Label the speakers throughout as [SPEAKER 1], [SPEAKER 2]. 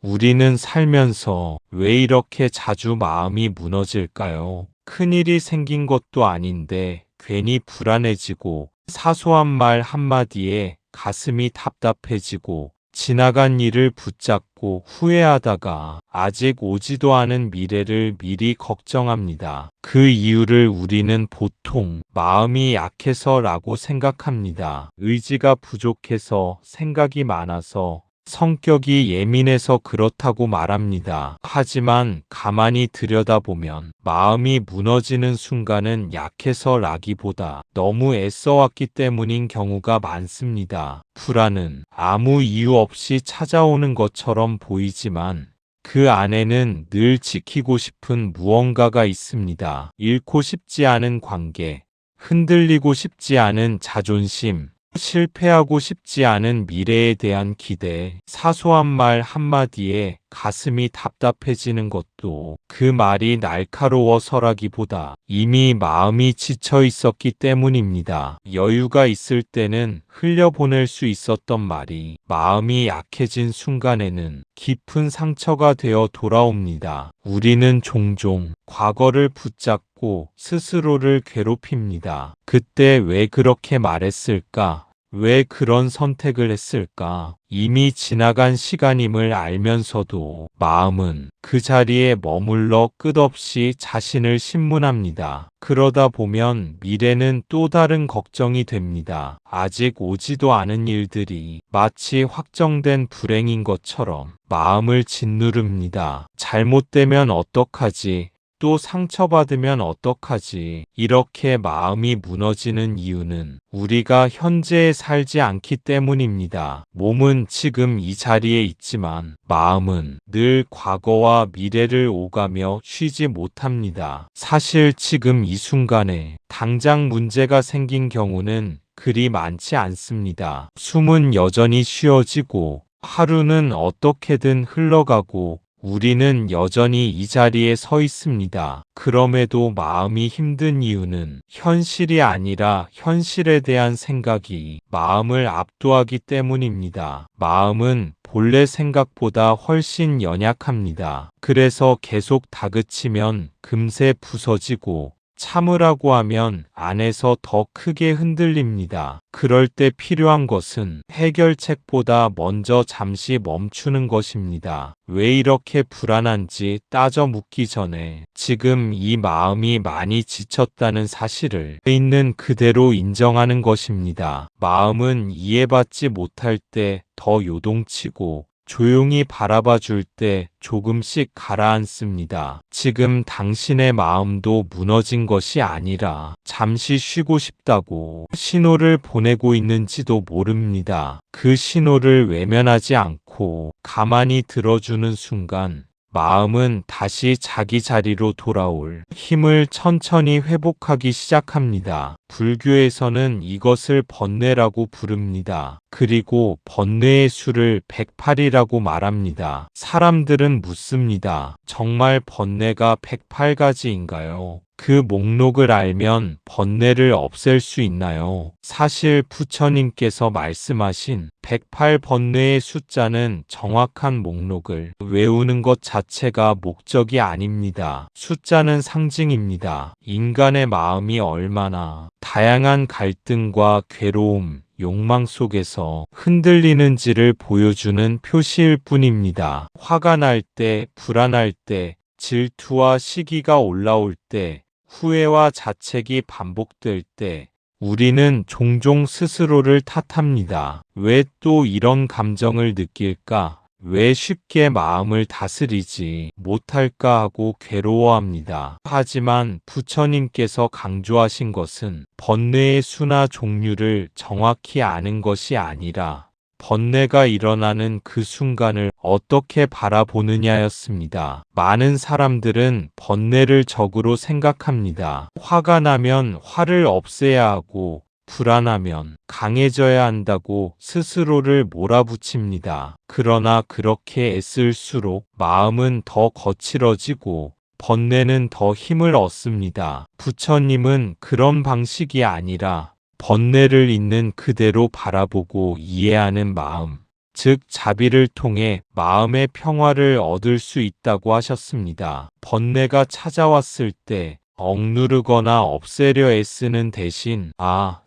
[SPEAKER 1] 우리는 살면서 왜 이렇게 자주 마음이 무너질까요? 큰일이 생긴 것도 아닌데 괜히 불안해지고 사소한 말 한마디에 가슴이 답답해지고 지나간 일을 붙잡고 후회하다가 아직 오지도 않은 미래를 미리 걱정합니다. 그 이유를 우리는 보통 마음이 약해서라고 생각합니다. 의지가 부족해서, 생각이 많아서, 성격이 예민해서 그렇다고 말합니다. 하지만 가만히 들여다보면 마음이 무너지는 순간은 약해서라기보다 너무 애써왔기 때문인 경우가 많습니다. 불안은 아무 이유 없이 찾아오는 것처럼 보이지만 그 안에는 늘 지키고 싶은 무언가가 있습니다. 잃고 싶지 않은 관계, 흔들리고 싶지 않은 자존심, 실패하고 싶지 않은 미래에 대한 기대, 사소한 말 한마디에 가슴이 답답해지는 것도 그 말이 날카로워서라기보다 이미 마음이 지쳐 있었기 때문입니다. 여유가 있을 때는 흘려보낼 수 있었던 말이 마음이 약해진 순간에는 깊은 상처가 되어 돌아옵니다. 우리는 종종 과거를 붙잡고 스스로를 괴롭힙니다. 그때 왜 그렇게 말했을까? 왜 그런 선택을 했을까? 이미 지나간 시간임을 알면서도 마음은 그 자리에 머물러 끝없이 자신을 신문합니다. 그러다 보면 미래는 또 다른 걱정이 됩니다. 아직 오지도 않은 일들이 마치 확정된 불행인 것처럼 마음을 짓누릅니다. 잘못되면 어떡하지? 또 상처받으면 어떡하지? 이렇게 마음이 무너지는 이유는 우리가 현재에 살지 않기 때문입니다. 몸은 지금 이 자리에 있지만 마음은 늘 과거와 미래를 오가며 쉬지 못합니다. 사실 지금 이 순간에 당장 문제가 생긴 경우는 그리 많지 않습니다. 숨은 여전히 쉬어지고 하루는 어떻게든 흘러가고 우리는 여전히 이 자리에 서 있습니다. 그럼에도 마음이 힘든 이유는 현실이 아니라 현실에 대한 생각이 마음을 압도하기 때문입니다. 마음은 본래 생각보다 훨씬 연약합니다. 그래서 계속 다그치면 금세 부서지고 참으라고 하면 안에서 더 크게 흔들립니다. 그럴 때 필요한 것은 해결책보다 먼저 잠시 멈추는 것입니다. 왜 이렇게 불안한지 따져 묻기 전에 지금 이 마음이 많이 지쳤다는 사실을 있는 그대로 인정하는 것입니다. 마음은 이해받지 못할 때 더 요동치고 조용히 바라봐 줄 때 조금씩 가라앉습니다. 지금 당신의 마음도 무너진 것이 아니라 잠시 쉬고 싶다고 신호를 보내고 있는지도 모릅니다. 그 신호를 외면하지 않고 가만히 들어주는 순간 마음은 다시 자기 자리로 돌아올 힘을 천천히 회복하기 시작합니다. 불교에서는 이것을 번뇌라고 부릅니다. 그리고 번뇌의 수를 108이라고 말합니다. 사람들은 묻습니다. 정말 번뇌가 108가지인가요? 그 목록을 알면 번뇌를 없앨 수 있나요? 사실 부처님께서 말씀하신 108번뇌의 숫자는 정확한 목록을 외우는 것 자체가 목적이 아닙니다. 숫자는 상징입니다. 인간의 마음이 얼마나 다양한 갈등과 괴로움, 욕망 속에서 흔들리는지를 보여주는 표시일 뿐입니다. 화가 날 때, 불안할 때, 질투와 시기가 올라올 때, 후회와 자책이 반복될 때, 우리는 종종 스스로를 탓합니다. 왜 또 이런 감정을 느낄까? 왜 쉽게 마음을 다스리지 못할까 하고 괴로워합니다. 하지만 부처님께서 강조하신 것은 번뇌의 수나 종류를 정확히 아는 것이 아니라 번뇌가 일어나는 그 순간을 어떻게 바라보느냐였습니다. 많은 사람들은 번뇌를 적으로 생각합니다. 화가 나면 화를 없애야 하고 불안하면 강해져야 한다고 스스로를 몰아붙입니다. 그러나 그렇게 애쓸수록 마음은 더 거칠어지고 번뇌는 더 힘을 얻습니다. 부처님은 그런 방식이 아니라 번뇌를 있는 그대로 바라보고 이해하는 마음, 즉 자비를 통해 마음의 평화를 얻을 수 있다고 하셨습니다. 번뇌가 찾아왔을 때 억누르거나 없애려 애쓰는 대신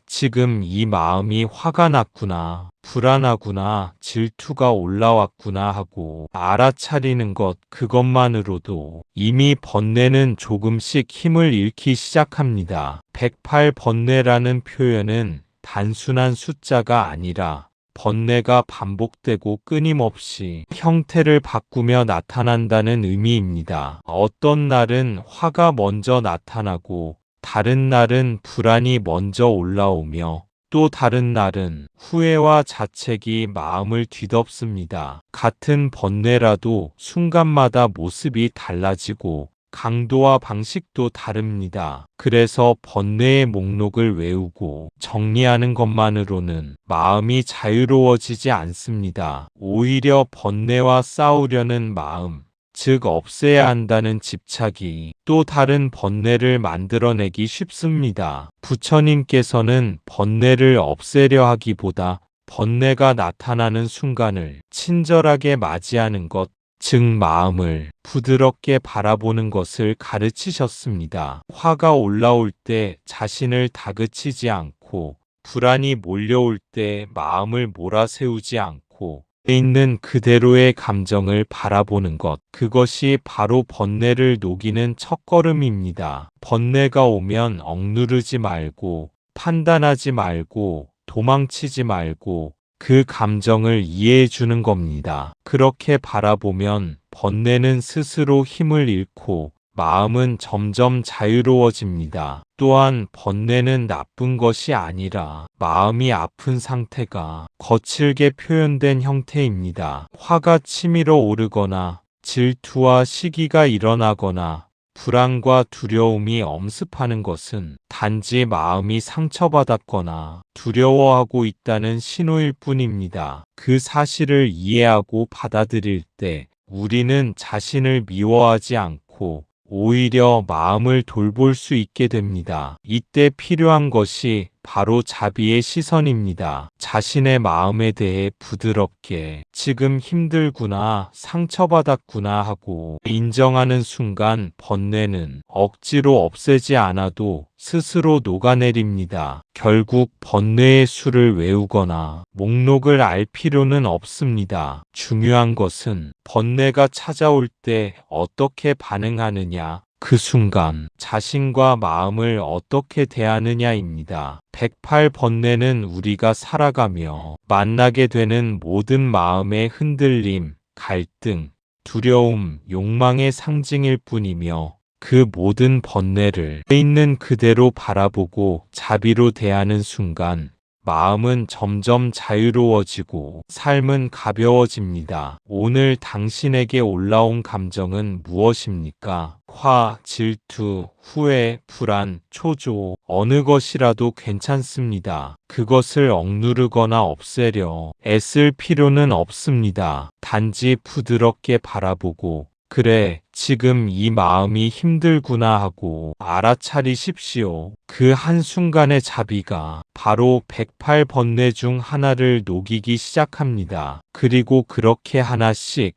[SPEAKER 1] 지금 이 마음이 화가 났구나, 불안하구나, 질투가 올라왔구나 하고 알아차리는 것, 그것만으로도 이미 번뇌는 조금씩 힘을 잃기 시작합니다. 108번뇌라는 표현은 단순한 숫자가 아니라 번뇌가 반복되고 끊임없이 형태를 바꾸며 나타난다는 의미입니다. 어떤 날은 화가 먼저 나타나고 다른 날은 불안이 먼저 올라오며 또 다른 날은 후회와 자책이 마음을 뒤덮습니다. 같은 번뇌라도 순간마다 모습이 달라지고 강도와 방식도 다릅니다. 그래서 번뇌의 목록을 외우고 정리하는 것만으로는 마음이 자유로워지지 않습니다. 오히려 번뇌와 싸우려는 마음, 즉 없애야 한다는 집착이 또 다른 번뇌를 만들어내기 쉽습니다. 부처님께서는 번뇌를 없애려 하기보다 번뇌가 나타나는 순간을 친절하게 맞이하는 것, 즉 마음을 부드럽게 바라보는 것을 가르치셨습니다. 화가 올라올 때 자신을 다그치지 않고 불안이 몰려올 때 마음을 몰아세우지 않고 있는 그대로의 감정을 바라보는 것, 그것이 바로 번뇌를 녹이는 첫걸음입니다. 번뇌가 오면 억누르지 말고 판단하지 말고 도망치지 말고 그 감정을 이해해 주는 겁니다. 그렇게 바라보면 번뇌는 스스로 힘을 잃고 마음은 점점 자유로워집니다. 또한 번뇌는 나쁜 것이 아니라 마음이 아픈 상태가 거칠게 표현된 형태입니다. 화가 치밀어 오르거나 질투와 시기가 일어나거나 불안과 두려움이 엄습하는 것은 단지 마음이 상처받았거나 두려워하고 있다는 신호일 뿐입니다. 그 사실을 이해하고 받아들일 때 우리는 자신을 미워하지 않고 오히려 마음을 돌볼 수 있게 됩니다. 이때 필요한 것이 바로 자비의 시선입니다. 자신의 마음에 대해 부드럽게 지금 힘들구나, 상처받았구나 하고 인정하는 순간 번뇌는 억지로 없애지 않아도 스스로 녹아내립니다. 결국 번뇌의 수를 외우거나 목록을 알 필요는 없습니다. 중요한 것은 번뇌가 찾아올 때 어떻게 반응하느냐, 그 순간 자신과 마음을 어떻게 대하느냐입니다. 108번뇌는 우리가 살아가며 만나게 되는 모든 마음의 흔들림, 갈등, 두려움, 욕망의 상징일 뿐이며 그 모든 번뇌를 있는 그대로 바라보고 자비로 대하는 순간 마음은 점점 자유로워지고 삶은 가벼워집니다. 오늘 당신에게 올라온 감정은 무엇입니까? 화, 질투, 후회, 불안, 초조, 어느 것이라도 괜찮습니다. 그것을 억누르거나 없애려 애쓸 필요는 없습니다. 단지 부드럽게 바라보고 그래, 지금 이 마음이 힘들구나 하고 알아차리십시오. 그 한순간의 자비가 바로 108번뇌 중 하나를 녹이기 시작합니다. 그리고 그렇게 하나씩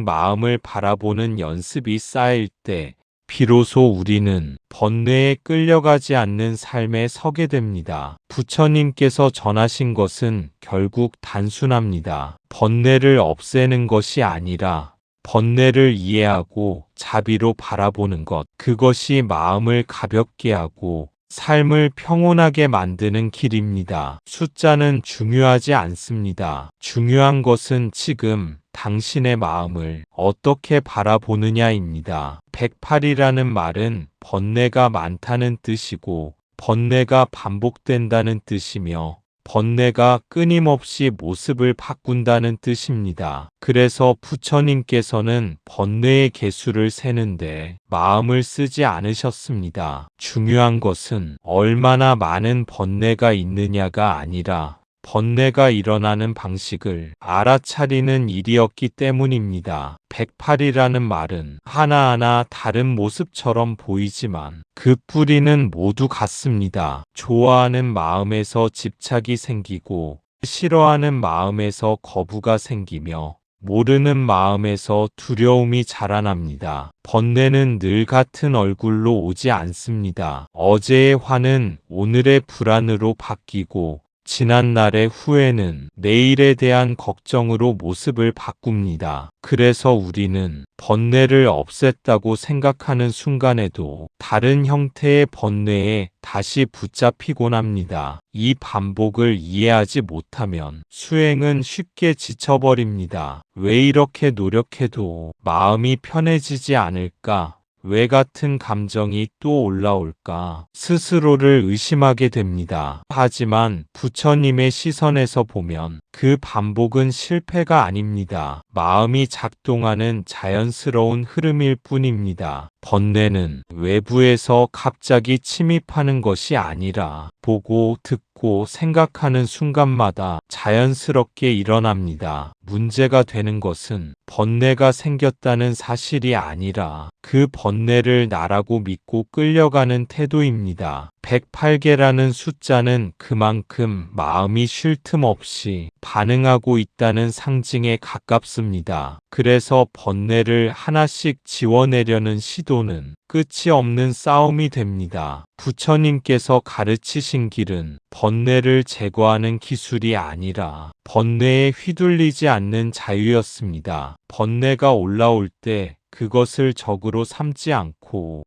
[SPEAKER 1] 마음을 바라보는 연습이 쌓일 때 비로소 우리는 번뇌에 끌려가지 않는 삶에 서게 됩니다. 부처님께서 전하신 것은 결국 단순합니다. 번뇌를 없애는 것이 아니라 번뇌를 이해하고 자비로 바라보는 것, 그것이 마음을 가볍게 하고 삶을 평온하게 만드는 길입니다. 숫자는 중요하지 않습니다. 중요한 것은 지금 당신의 마음을 어떻게 바라보느냐입니다. 108이라는 말은 번뇌가 많다는 뜻이고 번뇌가 반복된다는 뜻이며 번뇌가 끊임없이 모습을 바꾼다는 뜻입니다. 그래서 부처님께서는 번뇌의 개수를 세는데 마음을 쓰지 않으셨습니다. 중요한 것은 얼마나 많은 번뇌가 있느냐가 아니라 번뇌가 일어나는 방식을 알아차리는 일이었기 때문입니다. 108이라는 말은 하나하나 다른 모습처럼 보이지만 그 뿌리는 모두 같습니다. 좋아하는 마음에서 집착이 생기고 싫어하는 마음에서 거부가 생기며 모르는 마음에서 두려움이 자라납니다. 번뇌는 늘 같은 얼굴로 오지 않습니다. 어제의 화는 오늘의 불안으로 바뀌고 지난날의 후회는 내일에 대한 걱정으로 모습을 바꿉니다. 그래서 우리는 번뇌를 없앴다고 생각하는 순간에도 다른 형태의 번뇌에 다시 붙잡히곤 합니다. 이 반복을 이해하지 못하면 수행은 쉽게 지쳐버립니다. 왜 이렇게 노력해도 마음이 편해지지 않을까? 왜 같은 감정이 또 올라올까? 스스로를 의심하게 됩니다. 하지만 부처님의 시선에서 보면 그 반복은 실패가 아닙니다. 마음이 작동하는 자연스러운 흐름일 뿐입니다. 번뇌는 외부에서 갑자기 침입하는 것이 아니라 보고 듣고 생각하는 순간마다 자연스럽게 일어납니다. 문제가 되는 것은 번뇌가 생겼다는 사실이 아니라 그 번뇌를 나라고 믿고 끌려가는 태도입니다. 108개라는 숫자는 그만큼 마음이 쉴 틈 없이 반응하고 있다는 상징에 가깝습니다. 그래서 번뇌를 하나씩 지워내려는 시도는 끝이 없는 싸움이 됩니다. 부처님께서 가르치신 길은 번뇌를 제거하는 기술이 아니라 번뇌에 휘둘리지 않는 자유였습니다. 번뇌가 올라올 때 그것을 적으로 삼지 않고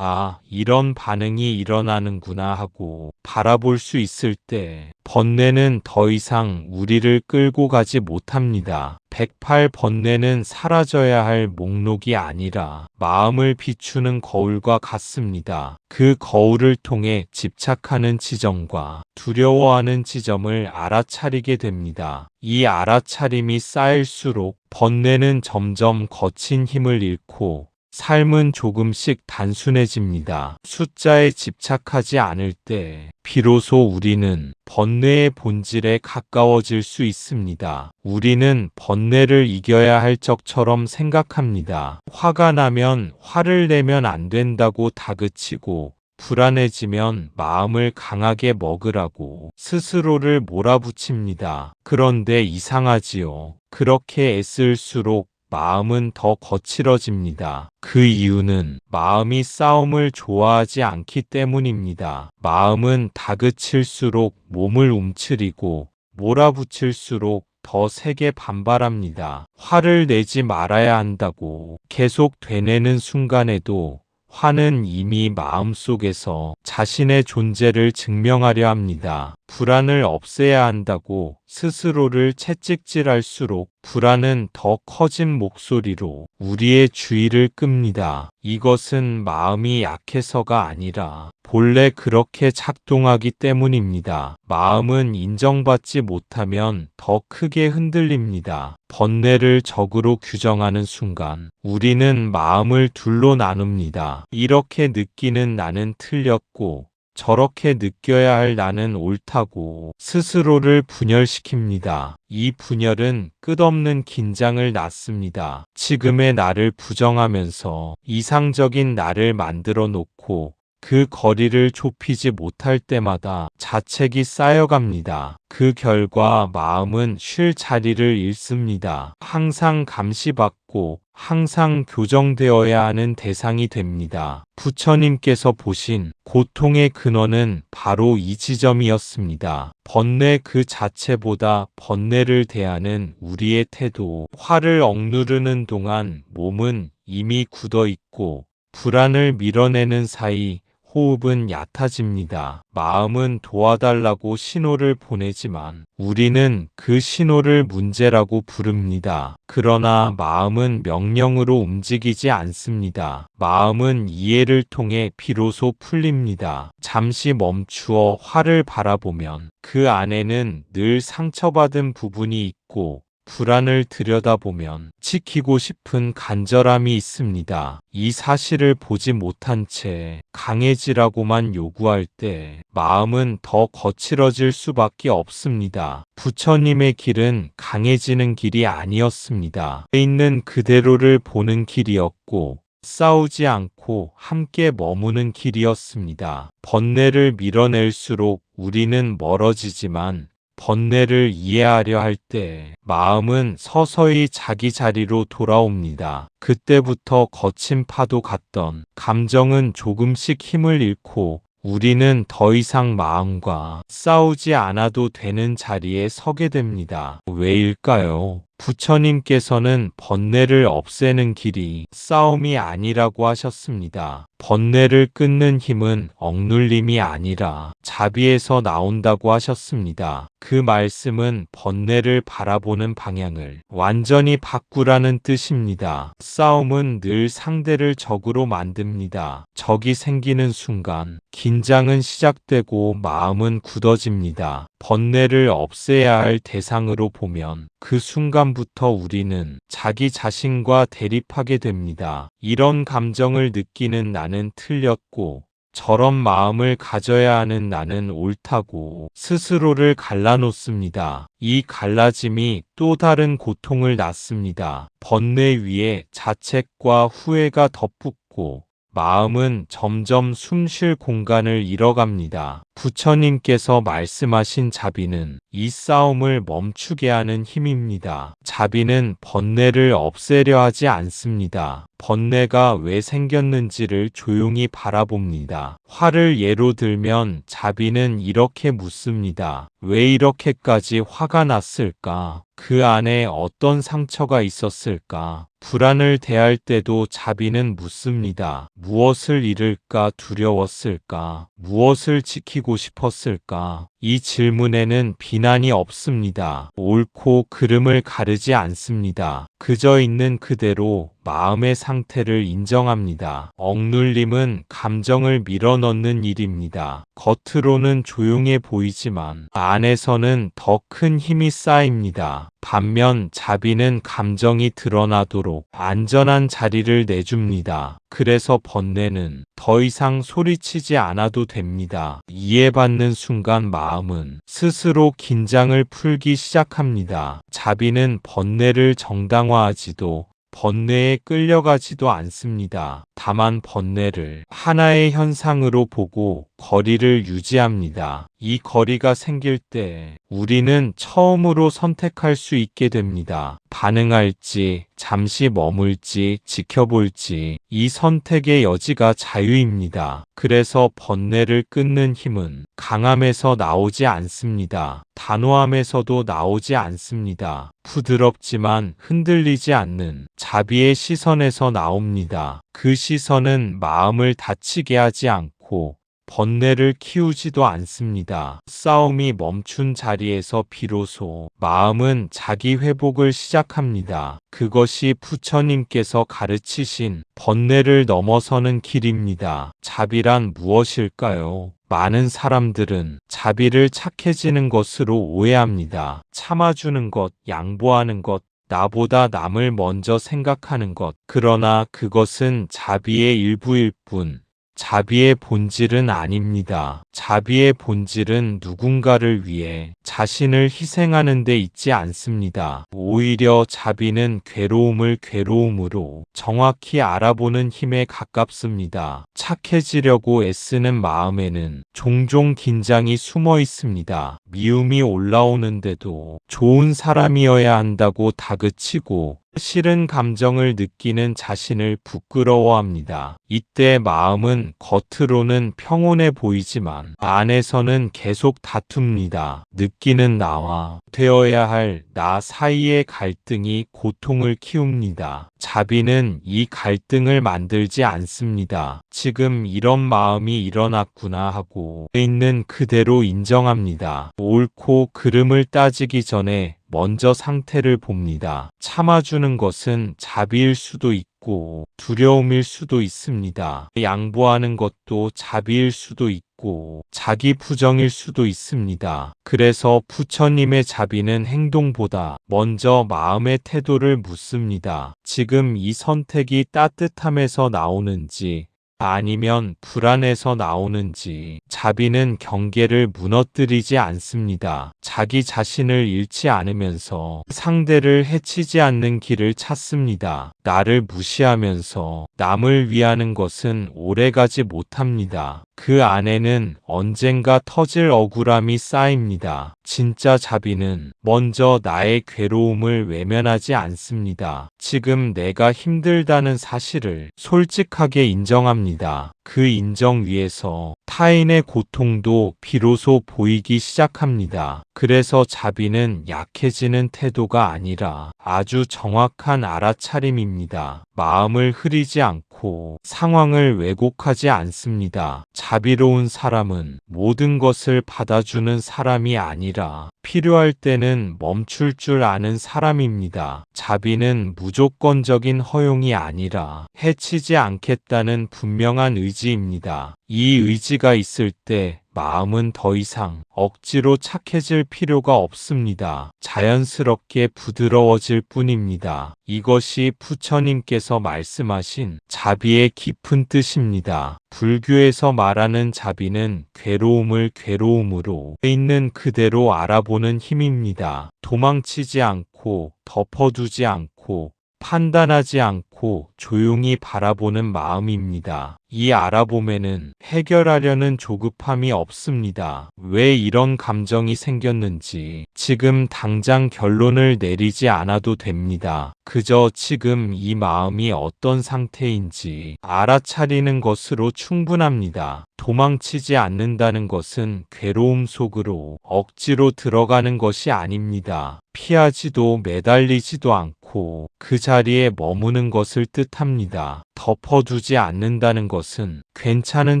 [SPEAKER 1] 이런 반응이 일어나는구나 하고 바라볼 수 있을 때 번뇌는 더 이상 우리를 끌고 가지 못합니다. 108 번뇌는 사라져야 할 목록이 아니라 마음을 비추는 거울과 같습니다. 그 거울을 통해 집착하는 지점과 두려워하는 지점을 알아차리게 됩니다. 이 알아차림이 쌓일수록 번뇌는 점점 거친 힘을 잃고 삶은 조금씩 단순해집니다. 숫자에 집착하지 않을 때 비로소 우리는 번뇌의 본질에 가까워질 수 있습니다. 우리는 번뇌를 이겨야 할 적처럼 생각합니다. 화가 나면 화를 내면 안 된다고 다그치고 불안해지면 마음을 강하게 먹으라고 스스로를 몰아붙입니다. 그런데 이상하지요. 그렇게 애쓸수록 마음은 더 거칠어집니다. 그 이유는 마음이 싸움을 좋아하지 않기 때문입니다. 마음은 다그칠수록 몸을 움츠리고 몰아붙일수록 더 세게 반발합니다. 화를 내지 말아야 한다고 계속 되뇌는 순간에도 화는 이미 마음속에서 자신의 존재를 증명하려 합니다. 불안을 없애야 한다고 스스로를 채찍질할수록 불안은 더 커진 목소리로 우리의 주의를 끕니다. 이것은 마음이 약해서가 아니라 본래 그렇게 작동하기 때문입니다. 마음은 인정받지 못하면 더 크게 흔들립니다. 번뇌를 적으로 규정하는 순간 우리는 마음을 둘로 나눕니다. 이렇게 느끼는 나는 틀렸고 저렇게 느껴야 할 나는 옳다고 스스로를 분열시킵니다. 이 분열은 끝없는 긴장을 낳습니다. 지금의 나를 부정하면서 이상적인 나를 만들어 놓고 그 거리를 좁히지 못할 때마다 자책이 쌓여갑니다. 그 결과 마음은 쉴 자리를 잃습니다. 항상 감시받고 항상 교정되어야 하는 대상이 됩니다. 부처님께서 보신 고통의 근원은 바로 이 지점이었습니다. 번뇌 그 자체보다 번뇌를 대하는 우리의 태도, 화를 억누르는 동안 몸은 이미 굳어 있고 불안을 밀어내는 사이 호흡은 얕아집니다. 마음은 도와달라고 신호를 보내지만 우리는 그 신호를 문제라고 부릅니다. 그러나 마음은 명령으로 움직이지 않습니다. 마음은 이해를 통해 비로소 풀립니다. 잠시 멈추어 화를 바라보면 그 안에는 늘 상처받은 부분이 있고 불안을 들여다보면 지키고 싶은 간절함이 있습니다. 이 사실을 보지 못한 채 강해지라고만 요구할 때 마음은 더 거칠어질 수밖에 없습니다. 부처님의 길은 강해지는 길이 아니었습니다. 있는 그대로를 보는 길이었고 싸우지 않고 함께 머무는 길이었습니다. 번뇌를 밀어낼수록 우리는 멀어지지만 번뇌를 이해하려 할 때 마음은 서서히 자기 자리로 돌아옵니다. 그때부터 거친 파도 같던 감정은 조금씩 힘을 잃고 우리는 더 이상 마음과 싸우지 않아도 되는 자리에 서게 됩니다. 왜일까요? 부처님께서는 번뇌를 없애는 길이 싸움이 아니라고 하셨습니다. 번뇌를 끊는 힘은 억눌림이 아니라 자비에서 나온다고 하셨습니다. 그 말씀은 번뇌를 바라보는 방향을 완전히 바꾸라는 뜻입니다. 싸움은 늘 상대를 적으로 만듭니다. 적이 생기는 순간 긴장은 시작되고 마음은 굳어집니다. 번뇌를 없애야 할 대상으로 보면 그 순간부터 우리는 자기 자신과 대립하게 됩니다. 이런 감정을 느끼는 나는 틀렸고 저런 마음을 가져야 하는 나는 옳다고 스스로를 갈라놓습니다. 이 갈라짐이 또 다른 고통을 낳습니다. 번뇌 위에 자책과 후회가 덧붙고 마음은 점점 숨 쉴 공간을 잃어갑니다. 부처님께서 말씀하신 자비는 이 싸움을 멈추게 하는 힘입니다. 자비는 번뇌를 없애려 하지 않습니다. 번뇌가 왜 생겼는지를 조용히 바라봅니다. 화를 예로 들면 자비는 이렇게 묻습니다. 왜 이렇게까지 화가 났을까? 그 안에 어떤 상처가 있었을까? 불안을 대할 때도 자비는 묻습니다. 무엇을 잃을까 두려웠을까? 무엇을 지키고 싶었을까? 이 질문에는 비난이 없습니다. 옳고 그름을 가르지 않습니다. 그저 있는 그대로 마음의 상태를 인정합니다. 억눌림은 감정을 밀어넣는 일입니다. 겉으로는 조용해 보이지만 안에서는 더 큰 힘이 쌓입니다. 반면 자비는 감정이 드러나도록 안전한 자리를 내줍니다. 그래서 번뇌는 더 이상 소리치지 않아도 됩니다. 이해받는 순간 마음은 스스로 긴장을 풀기 시작합니다. 자비는 번뇌를 정당화하지도 번뇌에 끌려가지도 않습니다. 다만 번뇌를 하나의 현상으로 보고 거리를 유지합니다. 이 거리가 생길 때 우리는 처음으로 선택할 수 있게 됩니다. 반응할지, 잠시 머물지, 지켜볼지, 이 선택의 여지가 자유입니다. 그래서 번뇌를 끊는 힘은 강함에서 나오지 않습니다. 단호함에서도 나오지 않습니다. 부드럽지만 흔들리지 않는 자비의 시선에서 나옵니다. 그 시선은 마음을 다치게 하지 않고 번뇌를 키우지도 않습니다. 싸움이 멈춘 자리에서 비로소 마음은 자기 회복을 시작합니다. 그것이 부처님께서 가르치신 번뇌를 넘어서는 길입니다. 자비란 무엇일까요? 많은 사람들은 자비를 착해지는 것으로 오해합니다. 참아주는 것, 양보하는 것, 나보다 남을 먼저 생각하는 것. 그러나 그것은 자비의 일부일 뿐, 자비의 본질은 아닙니다. 자비의 본질은 누군가를 위해 자신을 희생하는 데 있지 않습니다. 오히려 자비는 괴로움을 괴로움으로 정확히 알아보는 힘에 가깝습니다. 착해지려고 애쓰는 마음에는 종종 긴장이 숨어 있습니다. 미움이 올라오는데도 좋은 사람이어야 한다고 다그치고 싫은 감정을 느끼는 자신을 부끄러워합니다. 이때 마음은 겉으로는 평온해 보이지만 안에서는 계속 다툽니다. 느끼는 나와 되어야 할 나 사이의 갈등이 고통을 키웁니다. 자비는 이 갈등을 만들지 않습니다. 지금 이런 마음이 일어났구나 하고 있는 그대로 인정합니다. 옳고 그름을 따지기 전에 먼저 상태를 봅니다. 참아주는 것은 자비일 수도 있고 두려움일 수도 있습니다. 양보하는 것도 자비일 수도 있고 자기 부정일 수도 있습니다. 그래서 부처님의 자비는 행동보다 먼저 마음의 태도를 묻습니다. 지금 이 선택이 따뜻함에서 나오는지 아니면 불안에서 나오는지. 자비는 경계를 무너뜨리지 않습니다. 자기 자신을 잃지 않으면서 상대를 해치지 않는 길을 찾습니다. 나를 무시하면서 남을 위하는 것은 오래가지 못합니다. 그 안에는 언젠가 터질 억울함이 쌓입니다. 진짜 자비는 먼저 나의 괴로움을 외면하지 않습니다. 지금 내가 힘들다는 사실을 솔직하게 인정합니다. 그 인정 위에서 타인의 고통도 비로소 보이기 시작합니다. 그래서 자비는 약해지는 태도가 아니라 아주 정확한 알아차림입니다. 마음을 흐리지 않고 상황을 왜곡하지 않습니다. 자비로운 사람은 모든 것을 받아주는 사람이 아니라 필요할 때는 멈출 줄 아는 사람입니다. 자비는 무조건적인 허용이 아니라 해치지 않겠다는 분명한 의지입니다. 이 의지가 있을 때 마음은 더 이상 억지로 착해질 필요가 없습니다. 자연스럽게 부드러워질 뿐입니다. 이것이 부처님께서 말씀하신 자비의 깊은 뜻입니다. 불교에서 말하는 자비는 괴로움을 괴로움으로 있는 그대로 알아보는 힘입니다. 도망치지 않고 덮어두지 않고 판단하지 않고 조용히 바라보는 마음입니다. 이 알아봄에는 해결하려는 조급함이 없습니다. 왜 이런 감정이 생겼는지 지금 당장 결론을 내리지 않아도 됩니다. 그저 지금 이 마음이 어떤 상태인지 알아차리는 것으로 충분합니다. 도망치지 않는다는 것은 괴로움 속으로 억지로 들어가는 것이 아닙니다. 피하지도 매달리지도 않고 그 자리에 머무는 것을 뜻합니다. 덮어두지 않는다는 것은 괜찮은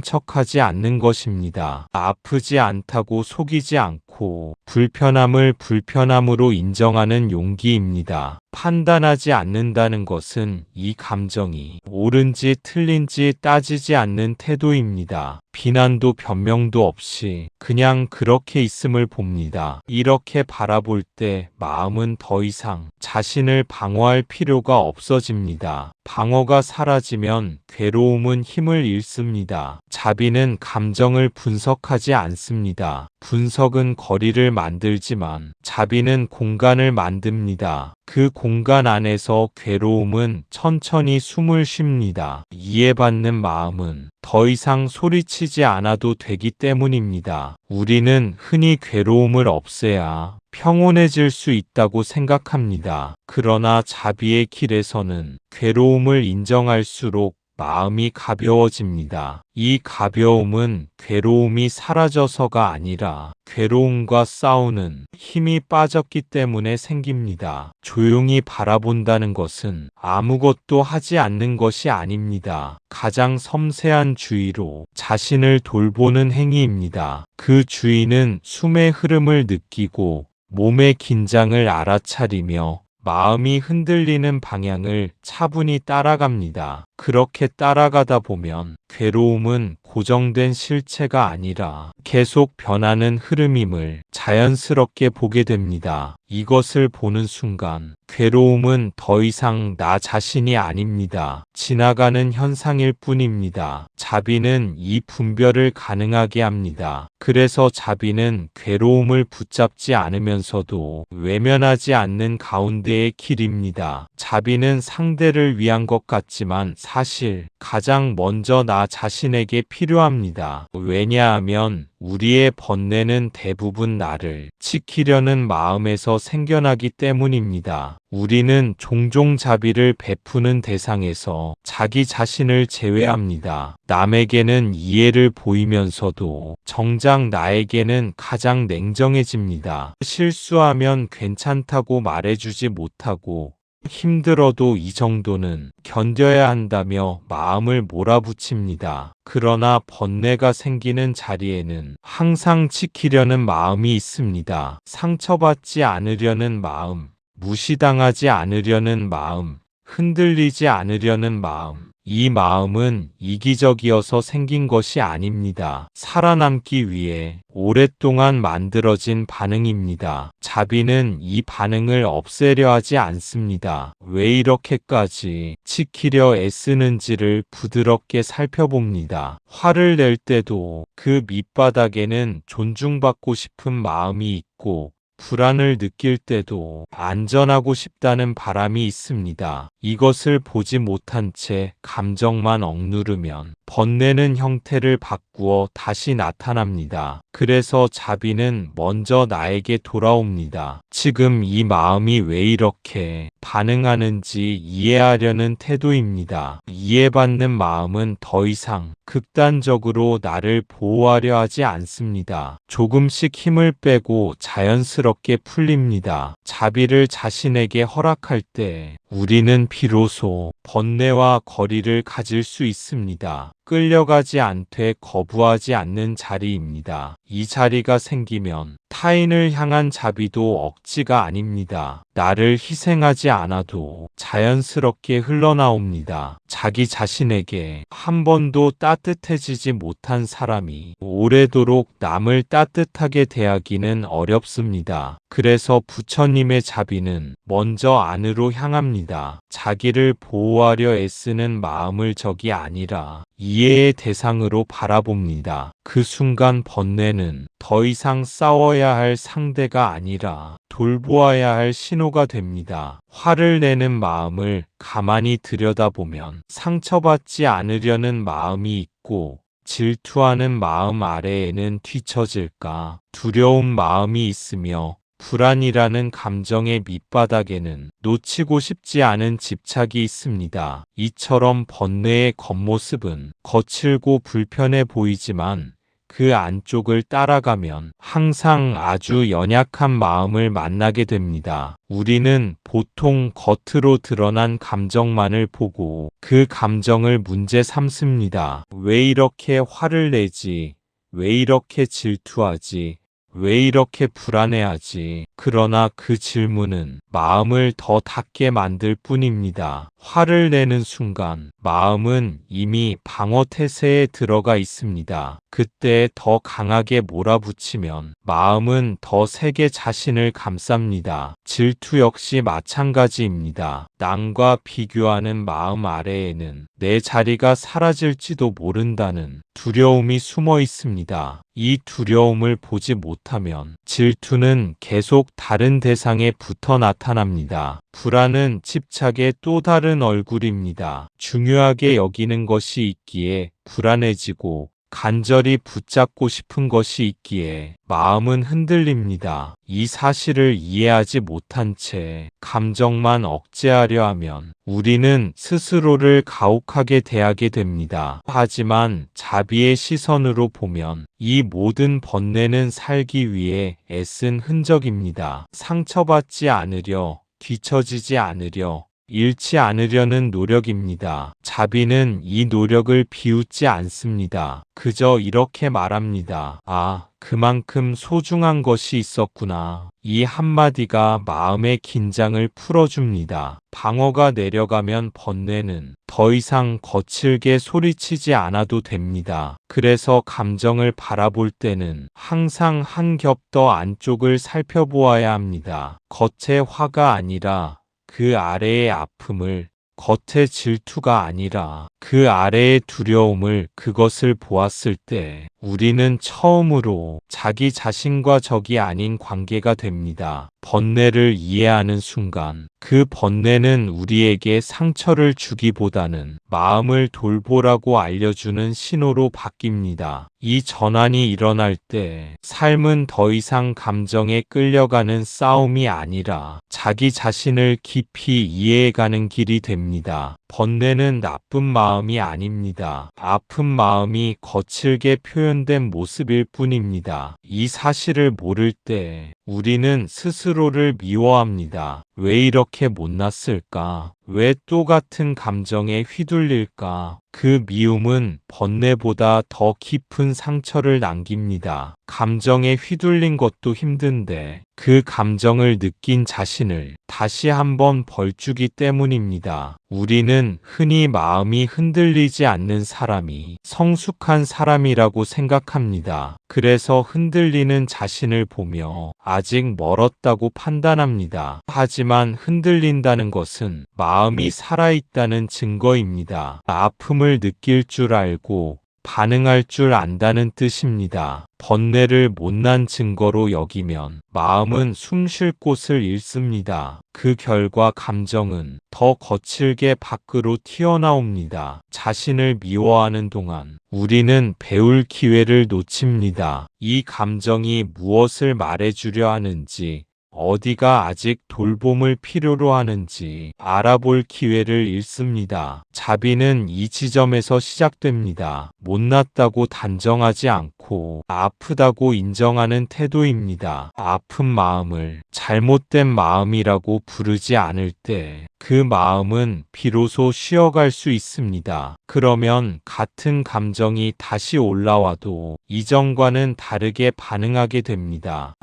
[SPEAKER 1] 척하지 않는 것입니다. 아프지 않다고 속이지 않고 불편함을 불편함으로 인정하는 용기입니다. 판단하지 않는다는 것은 이 감정이 옳은지 틀린지 따지지 않는 태도입니다. 비난도 변명도 없이 그냥 그렇게 있음을 봅니다. 이렇게 바라볼 때 마음은 더 이상 자신을 방어할 필요가 없어집니다. 방어가 사라지면 괴로움은 힘을 잃습니다. 자비는 감정을 분석하지 않습니다. 분석은 거리를 만들지만 자비는 공간을 만듭니다. 그 공간 안에서 괴로움은 천천히 숨을 쉽니다. 이해받는 마음은 더 이상 소리치지 않아도 되기 때문입니다. 우리는 흔히 괴로움을 없애야 평온해질 수 있다고 생각합니다. 그러나 자비의 길에서는 괴로움을 인정할수록 마음이 가벼워집니다. 이 가벼움은 괴로움이 사라져서가 아니라 괴로움과 싸우는 힘이 빠졌기 때문에 생깁니다. 조용히 바라본다는 것은 아무것도 하지 않는 것이 아닙니다. 가장 섬세한 주의로 자신을 돌보는 행위입니다. 그 주의는 숨의 흐름을 느끼고 몸의 긴장을 알아차리며 마음이 흔들리는 방향을 차분히 따라갑니다. 그렇게 따라가다 보면 괴로움은 고정된 실체가 아니라 계속 변하는 흐름임을 자연스럽게 보게 됩니다. 이것을 보는 순간 괴로움은 더 이상 나 자신이 아닙니다. 지나가는 현상일 뿐입니다. 자비는 이 분별을 가능하게 합니다. 그래서 자비는 괴로움을 붙잡지 않으면서도 외면하지 않는 가운데의 길입니다. 자비는 상대를 위한 것 같지만 사실 가장 먼저 나 자신에게 필요합니다. 왜냐하면 우리의 번뇌는 대부분 나를 지키려는 마음에서 생겨나기 때문입니다. 우리는 종종 자비를 베푸는 대상에서 자기 자신을 제외합니다. 남에게는 이해를 보이면서도 정작 나에게는 가장 냉정해집니다. 실수하면 괜찮다고 말해주지 못하고 힘들어도 이 정도는 견뎌야 한다며 마음을 몰아붙입니다. 그러나 번뇌가 생기는 자리에는 항상 지키려는 마음이 있습니다. 상처받지 않으려는 마음, 무시당하지 않으려는 마음, 흔들리지 않으려는 마음. 이 마음은 이기적이어서 생긴 것이 아닙니다. 살아남기 위해 오랫동안 만들어진 반응입니다. 자비는 이 반응을 없애려 하지 않습니다. 왜 이렇게까지 지키려 애쓰는지를 부드럽게 살펴봅니다. 화를 낼 때도 그 밑바닥에는 존중받고 싶은 마음이 있고 불안을 느낄 때도 안전하고 싶다는 바람이 있습니다. 이것을 보지 못한 채 감정만 억누르면 번뇌는 형태를 바꾸어 다시 나타납니다. 그래서 자비는 먼저 나에게 돌아옵니다. 지금 이 마음이 왜 이렇게 반응하는지 이해하려는 태도입니다. 이해받는 마음은 더 이상 극단적으로 나를 보호하려 하지 않습니다. 조금씩 힘을 빼고 자연스럽게 풀립니다. 자비를 자신에게 허락할 때 우리는 비로소 번뇌와 거리를 가질 수 있습니다. 끌려가지 않되 거부하지 않는 자리입니다. 이 자리가 생기면 타인을 향한 자비도 억지가 아닙니다. 나를 희생하지 않아도 자연스럽게 흘러나옵니다. 자기 자신에게 한 번도 따뜻해지지 못한 사람이 오래도록 남을 따뜻하게 대하기는 어렵습니다. 그래서 부처님의 자비는 먼저 안으로 향합니다. 자기를 보호하려 애쓰는 마음을 적이 아니라 이해의 대상으로 바라봅니다. 그 순간 번뇌는 더 이상 싸워야 할 상대가 아니라 돌보아야 할 신호가 됩니다. 화를 내는 마음을 가만히 들여다보면 상처받지 않으려는 마음이 있고 질투하는 마음 아래에는 뒤처질까 두려운 마음이 있으며 불안이라는 감정의 밑바닥에는 놓치고 싶지 않은 집착이 있습니다. 이처럼 번뇌의 겉모습은 거칠고 불편해 보이지만 그 안쪽을 따라가면 항상 아주 연약한 마음을 만나게 됩니다. 우리는 보통 겉으로 드러난 감정만을 보고 그 감정을 문제 삼습니다. 왜 이렇게 화를 내지? 왜 이렇게 질투하지? 왜 이렇게 불안해하지? 그러나 그 질문은 마음을 더 닫게 만들 뿐입니다. 화를 내는 순간 마음은 이미 방어 태세에 들어가 있습니다. 그때 더 강하게 몰아붙이면 마음은 더 세게 자신을 감쌉니다. 질투 역시 마찬가지입니다. 남과 비교하는 마음 아래에는 내 자리가 사라질지도 모른다는 두려움이 숨어 있습니다. 이 두려움을 보지 못하면 질투는 계속 다른 대상에 붙어 나타납니다. 불안은 집착의 또 다른 얼굴입니다. 중요하게 여기는 것이 있기에 불안해지고 간절히 붙잡고 싶은 것이 있기에 마음은 흔들립니다. 이 사실을 이해하지 못한 채 감정만 억제하려 하면 우리는 스스로를 가혹하게 대하게 됩니다. 하지만 자비의 시선으로 보면 이 모든 번뇌는 살기 위해 애쓴 흔적입니다. 상처받지 않으려, 뒤처지지 않으려, 잃지 않으려는 노력입니다. 자비는 이 노력을 비웃지 않습니다. 그저 이렇게 말합니다. 아, 그만큼 소중한 것이 있었구나. 이 한마디가 마음의 긴장을 풀어줍니다. 방어가 내려가면 번뇌는 더 이상 거칠게 소리치지 않아도 됩니다. 그래서 감정을 바라볼 때는 항상 한 겹 더 안쪽을 살펴보아야 합니다. 겉의 화가 아니라 그 아래의 아픔을, 겉의 질투가 아니라 그 아래의 두려움을, 그것을 보았을 때 우리는 처음으로 자기 자신과 적이 아닌 관계가 됩니다. 번뇌를 이해하는 순간 그 번뇌는 우리에게 상처를 주기보다는 마음을 돌보라고 알려주는 신호로 바뀝니다. 이 전환이 일어날 때 삶은 더 이상 감정에 끌려가는 싸움이 아니라 자기 자신을 깊이 이해해가는 길이 됩니다. 번뇌는 나쁜 마음이 아닙니다. 아픈 마음이 거칠게 표현된 모습일 뿐입니다. 이 사실을 모를 때 우리는 스스로를 미워합니다. 왜 이렇게 못났을까? 왜 또 같은 감정에 휘둘릴까? 그 미움은 번뇌보다 더 깊은 상처를 남깁니다. 감정에 휘둘린 것도 힘든데 그 감정을 느낀 자신을 다시 한번 벌주기 때문입니다. 우리는 흔히 마음이 흔들리지 않는 사람이 성숙한 사람이라고 생각합니다. 그래서 흔들리는 자신을 보며 아직 멀었다고 판단합니다. 하지만 흔들린다는 것은 마음이 살아있다는 증거입니다. 아픔을 느낄 줄 알고 반응할 줄 안다는 뜻입니다. 번뇌를 못난 증거로 여기면 마음은 숨 쉴 곳을 잃습니다. 그 결과 감정은 더 거칠게 밖으로 튀어나옵니다. 자신을 미워하는 동안 우리는 배울 기회를 놓칩니다. 이 감정이 무엇을 말해주려 하는지, 어디가 아직 돌봄을 필요로 하는지 알아볼 기회를 잃습니다. 자비는 이 지점에서 시작됩니다. 못났다고 단정하지 않고 아프다고 인정하는 태도입니다. 아픈 마음을 잘못된 마음이라고 부르지 않을 때 그 마음은 비로소 쉬어갈 수 있습니다. 그러면 같은 감정이 다시 올라와도 이전과는 다르게 반응하게 됩니다.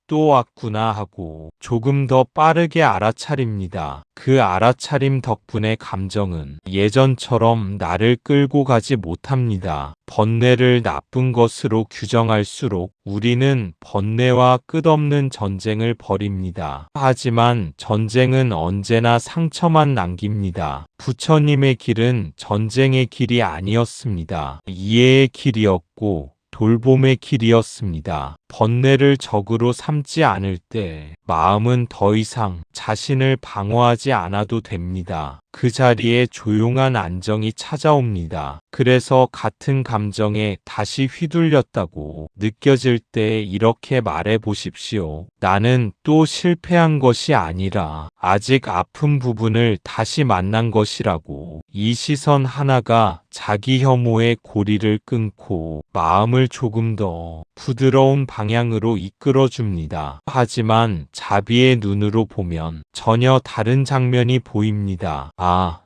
[SPEAKER 1] 또 왔구나 하고 조금 더 빠르게 알아차립니다. 그 알아차림 덕분에 감정은 예전처럼 나를 끌고 가지 못합니다. 번뇌를 나쁜 것으로 규정할수록 우리는 번뇌와 끝없는 전쟁을 벌입니다. 하지만 전쟁은 언제나 상처만 남깁니다. 부처님의 길은 전쟁의 길이 아니었습니다. 이해의 길이었고 돌봄의 길이었습니다. 번뇌를 적으로 삼지 않을 때 마음은 더 이상 자신을 방어하지 않아도 됩니다. 그 자리에 조용한 안정이 찾아옵니다. 그래서 같은 감정에 다시 휘둘렸다고 느껴질 때 이렇게 말해 보십시오. 나는 또 실패한 것이 아니라 아직 아픈 부분을 다시 만난 것이라고. 이 시선 하나가 자기 혐오의 고리를 끊고 마음을 조금 더 부드러운 방향으로 이끌어줍니다. 하지만 자비의 눈으로 보면 전혀 다른 장면이 보입니다.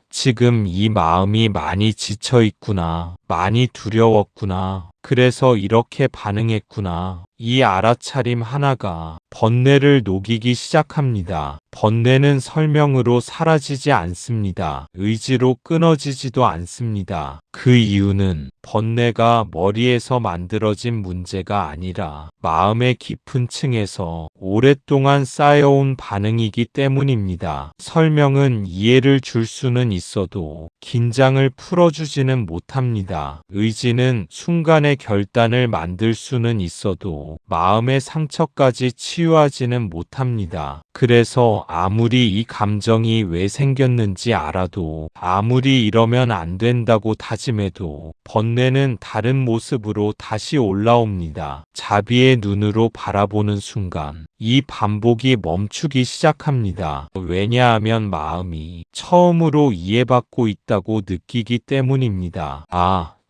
[SPEAKER 1] 지금 이 마음이 많이 지쳐 있구나. 많이 두려웠구나. 그래서 이렇게 반응했구나. 이 알아차림 하나가 번뇌를 녹이기 시작합니다. 번뇌는 설명으로 사라지지 않습니다. 의지로 끊어지지도 않습니다. 그 이유는 번뇌가 머리에서 만들어진 문제가 아니라 마음의 깊은 층에서 오랫동안 쌓여온 반응이기 때문입니다. 설명은 이해를 줄 수는 있어도 긴장을 풀어주지는 못합니다. 의지는 순간의 결단을 만들 수는 있어도 마음의 상처까지 치유하지는 못합니다. 그래서 아무리 이 감정이 왜 생겼는지 알아도, 아무리 이러면 안 된다고 다짐해도 번뇌는 다른 모습으로 다시 올라옵니다. 자비의 눈으로 바라보는 순간 이 반복이 멈추기 시작합니다. 왜냐하면 마음이 처음으로 이해받고 있다고 느끼기 때문입니다.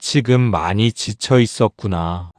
[SPEAKER 1] 지금 많이 지쳐 있었구나.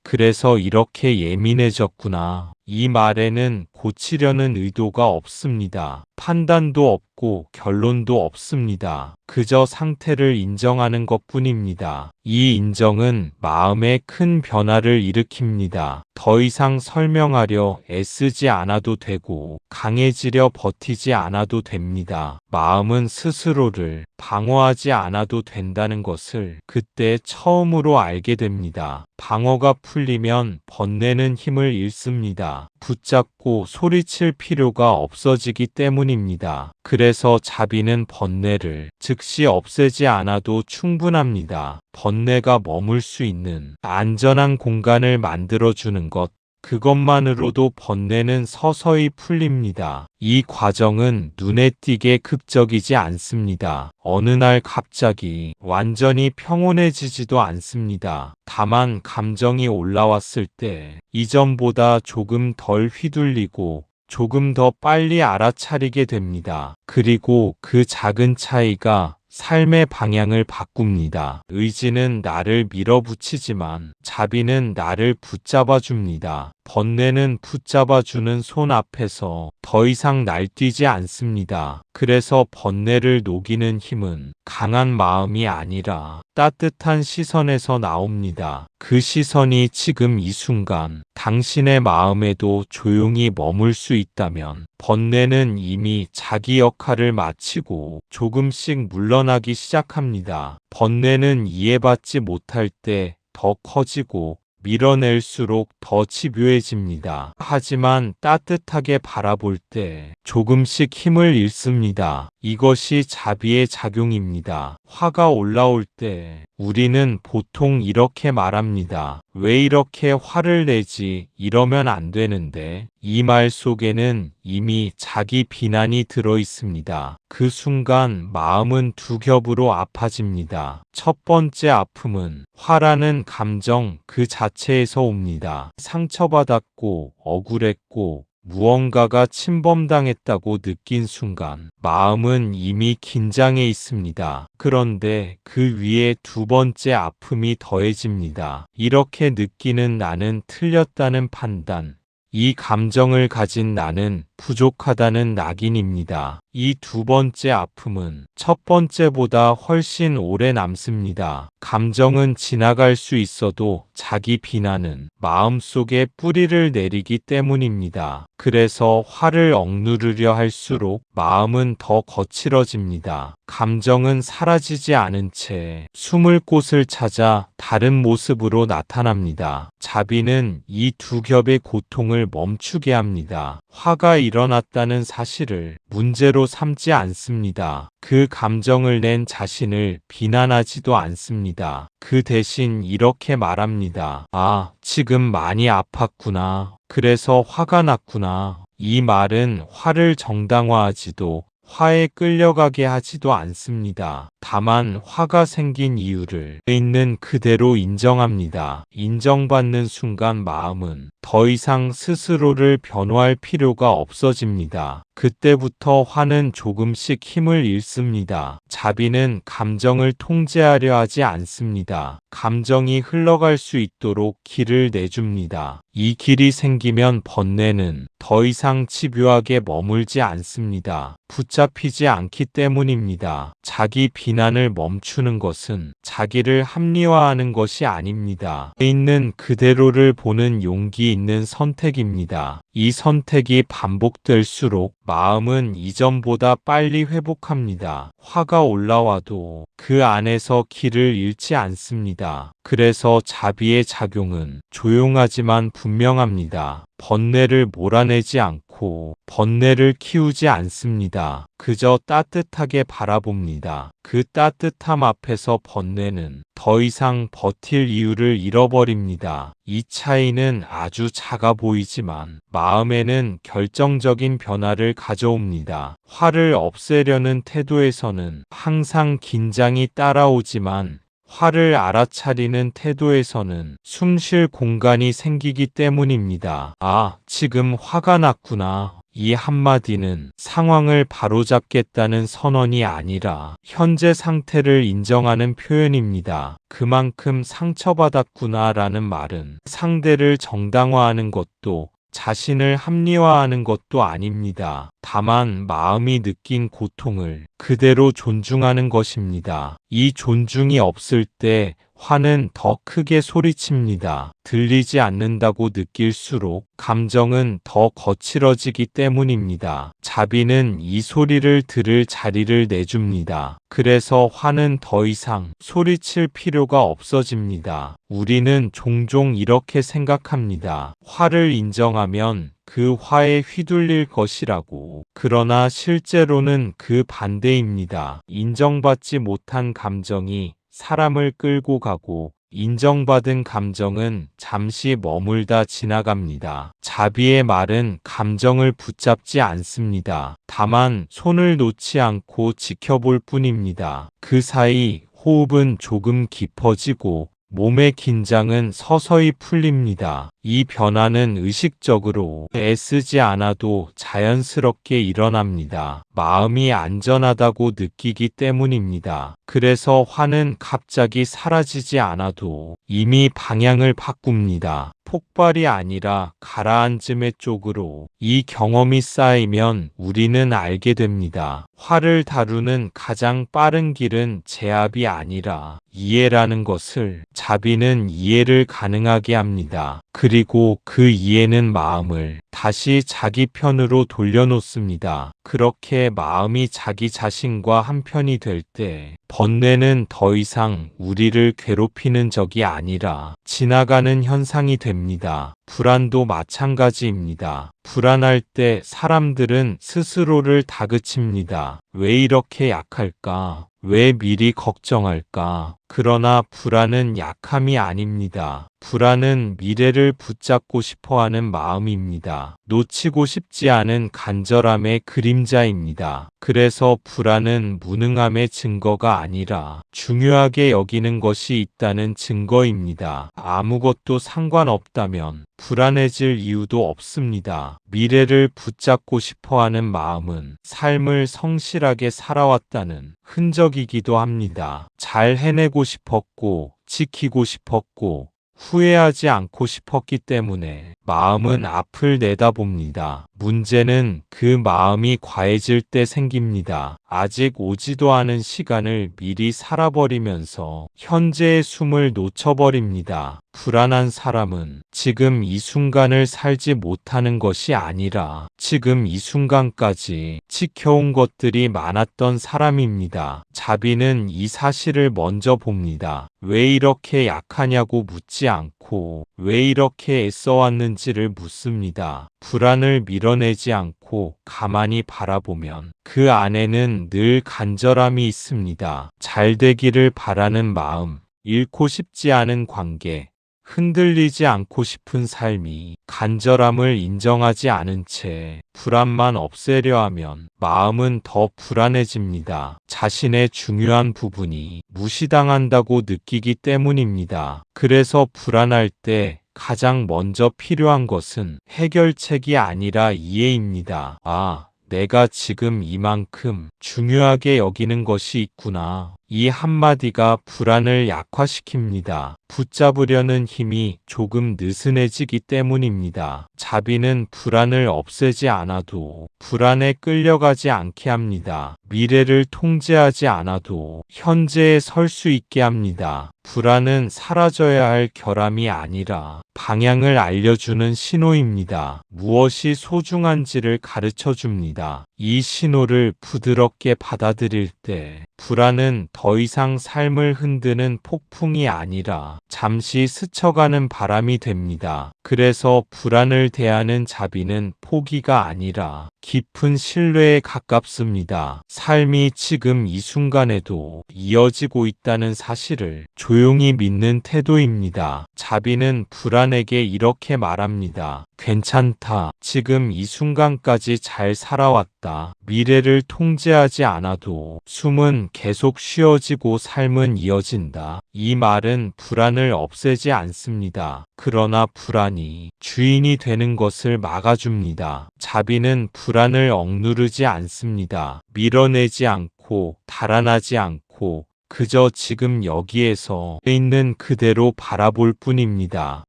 [SPEAKER 1] 그래서 이렇게 예민해졌구나. 이 말에는 고치려는 의도가 없습니다. 판단도 없고 결론도 없습니다. 그저 상태를 인정하는 것뿐입니다. 이 인정은 마음에 큰 변화를 일으킵니다. 더 이상 설명하려 애쓰지 않아도 되고 강해지려 버티지 않아도 됩니다. 마음은 스스로를 방어하지 않아도 된다는 것을 그때 처음으로 알게 됩니다. 방어가 풀리면 번뇌는 힘을 잃습니다. 붙잡고 소리칠 필요가 없어지기 때문입니다. 그래서 자비는 번뇌를 즉시 없애지 않아도 충분합니다. 번뇌가 머물 수 있는 안전한 공간을 만들어주는 것, 그것만으로도 번뇌는 서서히 풀립니다. 이 과정은 눈에 띄게 극적이지 않습니다. 어느 날 갑자기 완전히 평온해지지도 않습니다. 다만 감정이 올라왔을 때 이전보다 조금 덜 휘둘리고 조금 더 빨리 알아차리게 됩니다. 그리고 그 작은 차이가 삶의 방향을 바꿉니다. 의지는 나를 밀어붙이지만 자비는 나를 붙잡아줍니다. 번뇌는 붙잡아주는 손 앞에서 더 이상 날뛰지 않습니다. 그래서 번뇌를 녹이는 힘은 강한 마음이 아니라 따뜻한 시선에서 나옵니다. 그 시선이 지금 이 순간 당신의 마음에도 조용히 머물 수 있다면 번뇌는 이미 자기 역할을 마치고 조금씩 물러나기 시작합니다. 번뇌는 이해받지 못할 때 더 커지고 밀어낼수록 더 집요해집니다. 하지만 따뜻하게 바라볼 때 조금씩 힘을 잃습니다. 이것이 자비의 작용입니다. 화가 올라올 때 우리는 보통 이렇게 말합니다. 왜 이렇게 화를 내지? 이러면 안 되는데, 이 말 속에는 이미 자기 비난이 들어 있습니다. 그 순간 마음은 두 겹으로 아파집니다. 첫 번째 아픔은 화라는 감정 그 자체에서 옵니다. 상처받았고 억울했고 무언가가 침범당했다고 느낀 순간 마음은 이미 긴장해 있습니다. 그런데 그 위에 두 번째 아픔이 더해집니다. 이렇게 느끼는 나는 틀렸다는 판단. 이 감정을 가진 나는 부족하다는 낙인입니다. 이 두 번째 아픔은 첫 번째보다 훨씬 오래 남습니다. 감정은 지나갈 수 있어도 자기 비난은 마음속에 뿌리를 내리기 때문입니다. 그래서 화를 억누르려 할수록 마음은 더 거칠어집니다. 감정은 사라지지 않은 채 숨을 곳을 찾아 다른 모습으로 나타납니다. 자비는 이 두 겹의 고통을 멈추게 합니다. 화가 일어났다는 사실을 문제로 삼지 않습니다. 그 감정을 낸 자신을 비난하지도 않습니다. 그 대신 이렇게 말합니다. 아, 지금 많이 아팠구나. 그래서 화가 났구나. 이 말은 화를 정당화하지도 화에 끌려가게 하지도 않습니다. 다만 화가 생긴 이유를 있는 그대로 인정합니다. 인정받는 순간 마음은 더 이상 스스로를 변호할 필요가 없어집니다. 그때부터 화는 조금씩 힘을 잃습니다. 자비는 감정을 통제하려 하지 않습니다. 감정이 흘러갈 수 있도록 길을 내줍니다. 이 길이 생기면 번뇌는 더 이상 집요하게 머물지 않습니다. 붙잡히지 않기 때문입니다. 자기 비난을 멈추는 것은 자기를 합리화하는 것이 아닙니다. 있는 그대로를 보는 용기 있는 선택입니다. 이 선택이 반복될수록 마음은 이전보다 빨리 회복합니다. 화가 올라와도 그 안에서 길을 잃지 않습니다. 그래서 자비의 작용은 조용하지만 분명합니다. 번뇌를 몰아내지 않고 번뇌를 키우지 않습니다. 그저 따뜻하게 바라봅니다. 그 따뜻함 앞에서 번뇌는 더 이상 버틸 이유를 잃어버립니다. 이 차이는 아주 작아 보이지만 마음에는 결정적인 변화를 가져옵니다. 화를 없애려는 태도에서는 항상 긴장이 따라오지만 화를 알아차리는 태도에서는 숨 쉴 공간이 생기기 때문입니다. 아, 지금 화가 났구나. 이 한마디는 상황을 바로잡겠다는 선언이 아니라 현재 상태를 인정하는 표현입니다. 그만큼 상처받았구나라는 말은 상대를 정당화하는 것도 자신을 합리화하는 것도 아닙니다. 다만 마음이 느낀 고통을 그대로 존중하는 것입니다. 이 존중이 없을 때 화는 더 크게 소리칩니다. 들리지 않는다고 느낄수록 감정은 더 거칠어지기 때문입니다. 자비는 이 소리를 들을 자리를 내줍니다. 그래서 화는 더 이상 소리칠 필요가 없어집니다. 우리는 종종 이렇게 생각합니다. 화를 인정하면 그 화에 휘둘릴 것이라고. 그러나 실제로는 그 반대입니다. 인정받지 못한 감정이 사람을 끌고 가고 인정받은 감정은 잠시 머물다 지나갑니다. 자비의 말은 감정을 붙잡지 않습니다. 다만 손을 놓지 않고 지켜볼 뿐입니다. 그 사이 호흡은 조금 깊어지고 몸의 긴장은 서서히 풀립니다. 이 변화는 의식적으로 애쓰지 않아도 자연스럽게 일어납니다. 마음이 안전하다고 느끼기 때문입니다. 그래서 화는 갑자기 사라지지 않아도 이미 방향을 바꿉니다. 폭발이 아니라 가라앉음의 쪽으로. 이 경험이 쌓이면 우리는 알게 됩니다. 화를 다루는 가장 빠른 길은 제압이 아니라 이해라는 것을. 자비는 이해를 가능하게 합니다. 그리고 그 이해는 마음을 다시 자기 편으로 돌려놓습니다. 그렇게 마음이 자기 자신과 한편이 될 때 번뇌는 더 이상 우리를 괴롭히는 적이 아니라 지나가는 현상이 됩니다. 불안도 마찬가지입니다. 불안할 때 사람들은 스스로를 다그칩니다. 왜 이렇게 약할까? 왜 미리 걱정할까? 그러나 불안은 약함이 아닙니다. 불안은 미래를 붙잡고 싶어 하는 마음입니다. 놓치고 싶지 않은 간절함의 그림자입니다. 그래서 불안은 무능함의 증거가 아니라 중요하게 여기는 것이 있다는 증거입니다. 아무것도 상관없다면 불안해질 이유도 없습니다. 미래를 붙잡고 싶어 하는 마음은 삶을 성실하게 살아왔다는 흔적이기도 합니다. 잘 해내고 싶었고, 지키고 싶었고, 후회하지 않고 싶었기 때문에 마음은 앞을 내다봅니다. 문제는 그 마음이 과해질 때 생깁니다. 아직 오지도 않은 시간을 미리 살아버리면서 현재의 숨을 놓쳐버립니다. 불안한 사람은 지금 이 순간을 살지 못하는 것이 아니라 지금 이 순간까지 지켜온 것들이 많았던 사람입니다. 자비는 이 사실을 먼저 봅니다. 왜 이렇게 약하냐고 묻지 않고 왜 이렇게 애써왔는지를 묻습니다. 불안을 밀어내지 않고 가만히 바라보면 그 안에는 늘 간절함이 있습니다. 잘 되기를 바라는 마음, 잃고 싶지 않은 관계, 흔들리지 않고 싶은 삶이 간절함을 인정하지 않은 채 불안만 없애려 하면 마음은 더 불안해집니다. 자신의 중요한 부분이 무시당한다고 느끼기 때문입니다. 그래서 불안할 때 가장 먼저 필요한 것은 해결책이 아니라 이해입니다. 아, 내가 지금 이만큼 중요하게 여기는 것이 있구나. 이 한마디가 불안을 약화시킵니다. 붙잡으려는 힘이 조금 느슨해지기 때문입니다. 자비는 불안을 없애지 않아도 불안에 끌려가지 않게 합니다. 미래를 통제하지 않아도 현재에 설 수 있게 합니다. 불안은 사라져야 할 결함이 아니라 방향을 알려주는 신호입니다. 무엇이 소중한지를 가르쳐 줍니다. 이 신호를 부드럽게 받아들일 때 불안은 더 이상 삶을 흔드는 폭풍이 아니라 잠시 스쳐가는 바람이 됩니다. 그래서 불안을 대하는 자비는 포기가 아니라 깊은 신뢰에 가깝습니다. 삶이 지금 이 순간에도 이어지고 있다는 사실을 조용히 믿는 태도입니다. 자비는 불안에게 이렇게 말합니다. 괜찮다. 지금 이 순간까지 잘 살아왔다. 미래를 통제하지 않아도 숨은 계속 쉬어지고 삶은 이어진다. 이 말은 불안을 없애지 않습니다. 그러나 불안이 주인이 되는 것을 막아줍니다. 자비는 불안을 억누르지 않습니다. 밀어내지 않고 달아나지 않고 그저 지금 여기에서 있는 그대로 바라볼 뿐입니다.